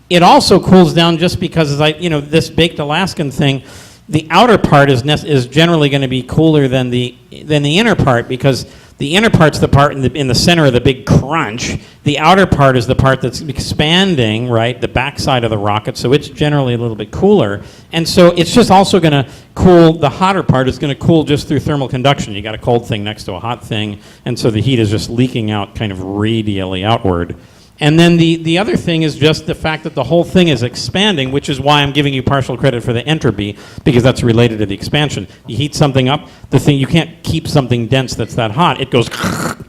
It also cools down just because, this baked Alaskan thing. The outer part is generally going to be cooler than the inner part, because the inner part's the part in the center of the big crunch. The outer part is the part that's expanding, right, the backside of the rocket, so it's generally a little bit cooler. And so it's just also going to cool, the hotter part is going to cool just through thermal conduction. You got a cold thing next to a hot thing, and so the heat is just leaking out kind of radially outward. And then the other thing is just the fact that the whole thing is expanding, which is why I'm giving you partial credit for the entropy, because that's related to the expansion. You heat something up, you can't keep something dense that's that hot. It goes,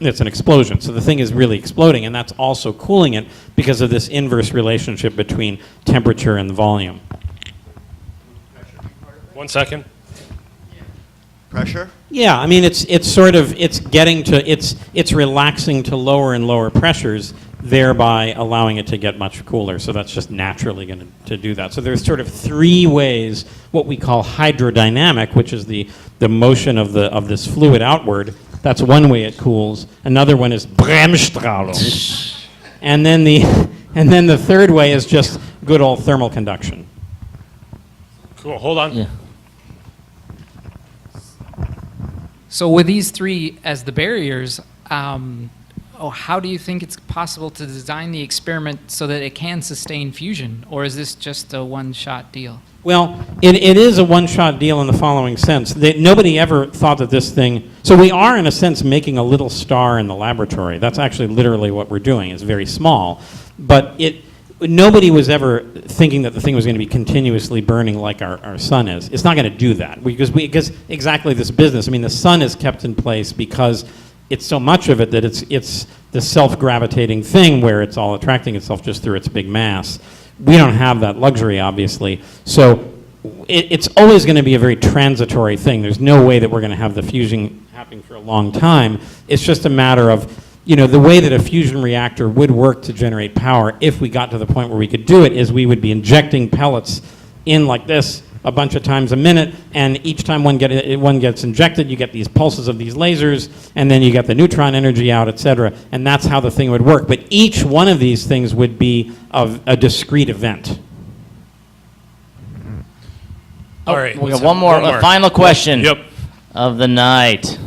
it's an explosion. So the thing is really exploding, and that's also cooling it because of this inverse relationship between temperature and volume. 1 second. Pressure? Yeah, I mean, it's relaxing to lower and lower pressures, thereby allowing it to get much cooler. So that's just naturally going to do that. So there's sort of three ways, what we call hydrodynamic, which is the motion of this fluid outward. That's one way it cools. Another one is Bremsstrahlung. and then the third way is just good old thermal conduction. Cool. Hold on. Yeah. So with these three as the barriers, how do you think it's possible to design the experiment so that it can sustain fusion? Or is this just a one-shot deal? Well, it is a one-shot deal in the following sense. Nobody ever thought that this thing... So we are, in a sense, making a little star in the laboratory. That's actually literally what we're doing. It's very small. But nobody was ever thinking that the thing was going to be continuously burning like our sun is. It's not going to do that. Because exactly this business. I mean, the sun is kept in place because it's so much of it that it's the self-gravitating thing where it's all attracting itself just through its big mass. We don't have that luxury, obviously. So it's always going to be a very transitory thing. There's no way that we're going to have the fusion happening for a long time. It's just a matter of, the way that a fusion reactor would work to generate power, if we got to the point where we could do it, is we would be injecting pellets in like this a bunch of times a minute, and each time one gets injected, you get these pulses of these lasers, and then you get the neutron energy out, etc. And that's how the thing would work. But each one of these things would be of a discrete event. All right. We got one more. A final question of the night.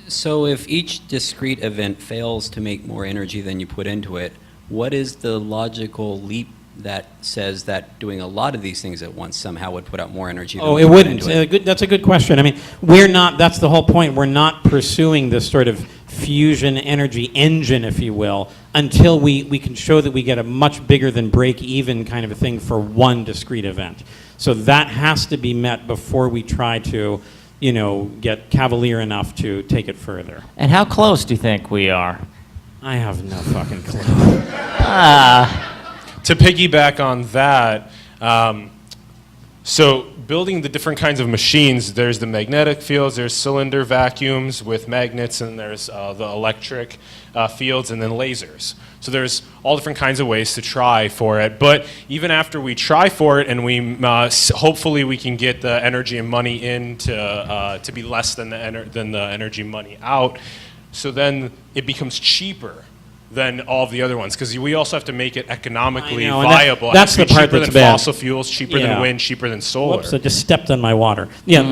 So if each discrete event fails to make more energy than you put into it, what is the logical leap that says that doing a lot of these things at once somehow would put out more energy than it wouldn't. That's a good question. I mean, that's the whole point. We're not pursuing this sort of fusion energy engine, if you will, until we can show that we get a much bigger than break-even kind of a thing for one discrete event. So that has to be met before we try to, get cavalier enough to take it further. And how close do you think we are? I have no fucking clue. To piggyback on that, so building the different kinds of machines, there's the magnetic fields, there's cylinder vacuums with magnets, and there's the electric fields, and then lasers. So there's all different kinds of ways to try for it. But even after we try for it, and we hopefully we can get the energy and money in to be less than the energy money out, so then it becomes cheaper than all of the other ones, because we also have to make it economically viable. That's the part that's cheaper than bad. Fossil fuels, cheaper than wind, cheaper than solar. Whoops, I just stepped on my water. Yeah,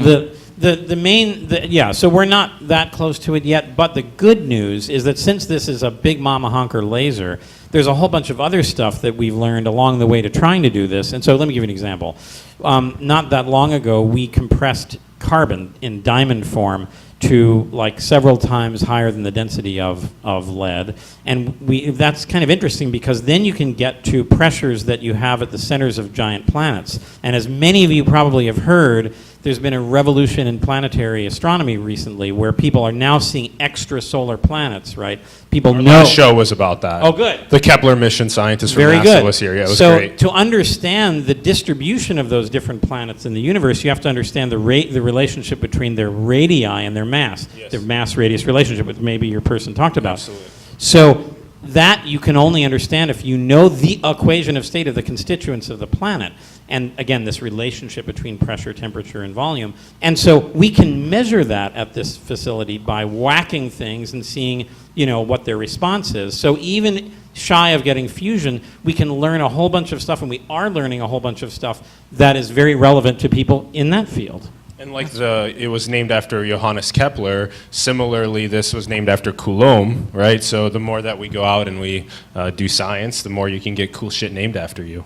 so we're not that close to it yet, but the good news is that since this is a big mama honker laser, there's a whole bunch of other stuff that we've learned along the way to trying to do this. And so let me give you an example. Not that long ago, we compressed carbon in diamond form to like several times higher than the density of lead. And that's kind of interesting because then you can get to pressures that you have at the centers of giant planets. And as many of you probably have heard, there's been a revolution in planetary astronomy recently where people are now seeing extrasolar planets, right? People know. Last show was about that. Oh, good. The Kepler mission scientist from Very NASA good. was here. Yeah, it was so great. to understand the distribution of those different planets in the universe, you have to understand the relationship between their radii and their mass, their mass-radius relationship, which maybe your person talked about. Absolutely. So that you can only understand if you know the equation of state of the constituents of the planet. And again, this relationship between pressure, temperature, and volume. And so we can measure that at this facility by whacking things and seeing, what their response is. So even shy of getting fusion, we can learn a whole bunch of stuff, and we are learning a whole bunch of stuff that is very relevant to people in that field. And it was named after Johannes Kepler. Similarly, this was named after Coulomb, right? So the more that we go out and we do science, the more you can get cool shit named after you.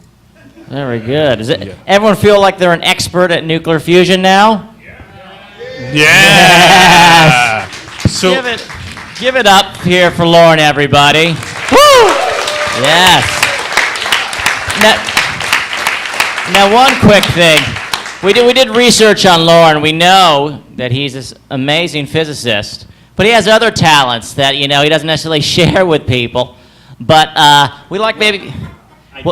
Very good. Everyone feel like they're an expert at nuclear fusion now? Yeah. So give it up here for Lorin, everybody. Woo! Yes. Now, one quick thing. We did research on Lorin. We know that he's this amazing physicist, but he has other talents that he doesn't necessarily share with people. But we like maybe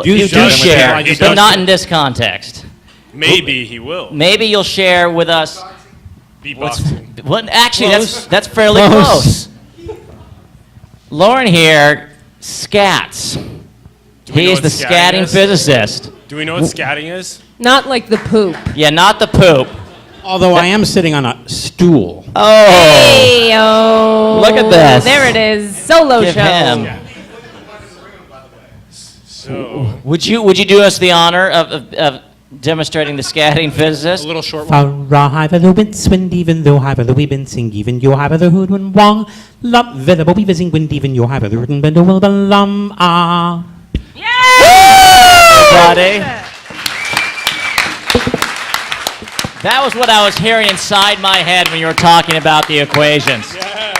you do share, but not in this context. Maybe he will. Maybe you'll share with us. Beatboxing. Actually, that's fairly close. Lorin here scats. He is the scatting physicist. Do we know what scatting is? Not like the poop. Yeah, not the poop. Although I am sitting on a stool. Oh. Hey, look at this. There it is. Solo Give show. him. So, would you do us the honor of demonstrating the scatting physicist? A little short one. Everybody. That was what I was hearing inside my head when you were talking about the equations. Yeah,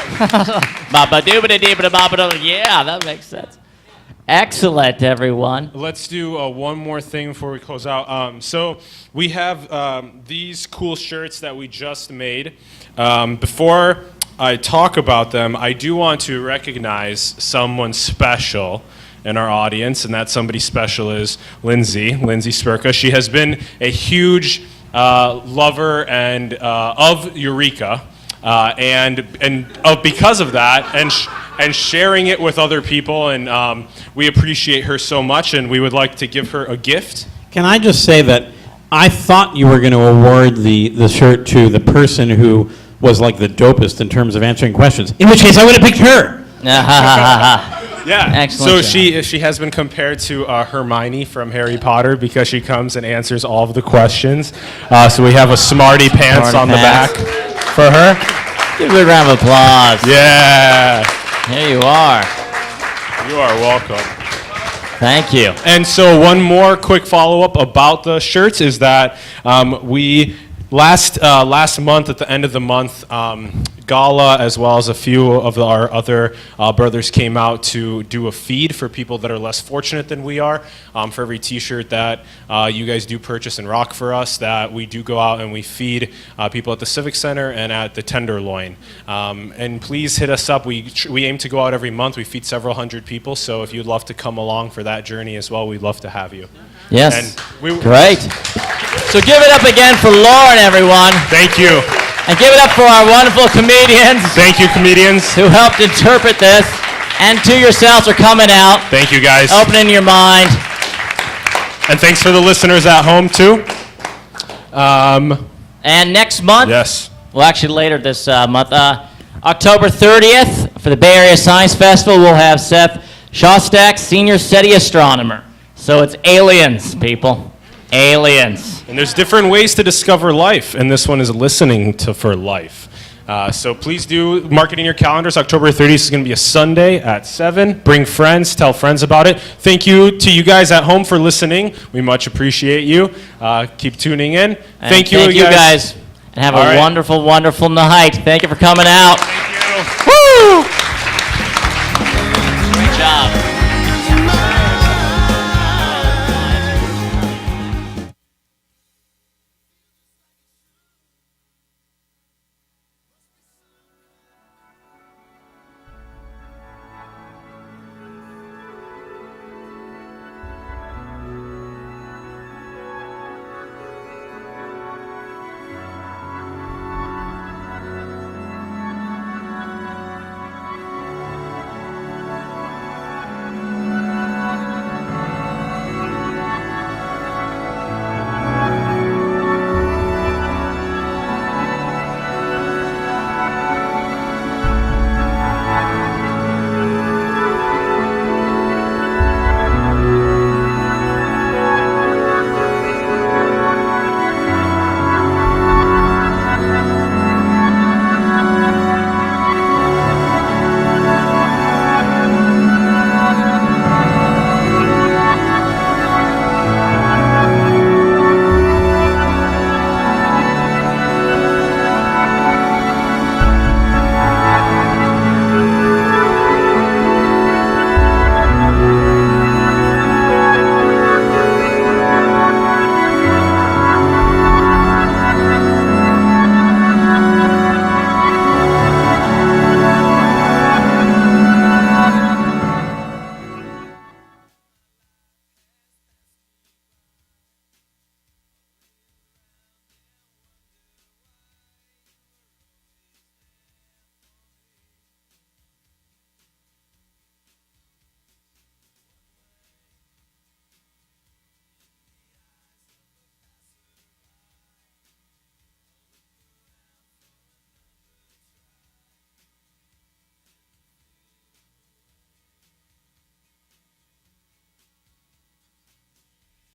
that makes sense. Excellent, everyone. Let's do one more thing before we close out. So we have these cool shirts that we just made. Before I talk about them, I do want to recognize someone special in our audience, and that somebody special is Lindsay Spherical. She has been a huge lover and of Eureka, and because of that, and sharing it with other people, and we appreciate her so much, and we would like to give her a gift. Can I just say that I thought you were going to award the shirt to the person who was like the dopest in terms of answering questions, in which case I would have picked her. Yeah, excellent. So she has been compared to Hermione from Harry Potter because she comes and answers all of the questions. So we have a smarty pants on the back for her. Give a big round of applause. Yeah. Here you are. You are welcome. Thank you. And so one more quick follow-up about the shirts is that we last month, at the end of the month, Gala, as well as a few of our other brothers, came out to do a feed for people that are less fortunate than we are. For every t-shirt that you guys do purchase and rock for us, that we do go out and we feed people at the Civic Center and at the Tenderloin. And please hit us up. We aim to go out every month. We feed several hundred people, so if you'd love to come along for that journey as well, we'd love to have you. Yes. Great. So give it up again for Lorin, everyone. Thank you. And give it up for our wonderful comedians. Thank you, comedians. Who helped interpret this. And to yourselves for coming out. Thank you, guys. Opening your mind. And thanks for the listeners at home, too. And next month. Yes. Well, actually later this month. October 30th, for the Bay Area Science Festival, we'll have Seth Shostak, Senior SETI Astronomer. So it's aliens, people. Aliens. And there's different ways to discover life, and this one is listening for life. So please do mark it in your calendars. October 30th is going to be a Sunday at 7. Bring friends, tell friends about it. Thank you to you guys at home for listening. We much appreciate you. Keep tuning in. Thank you guys. And have a wonderful, wonderful night. Thank you for coming out.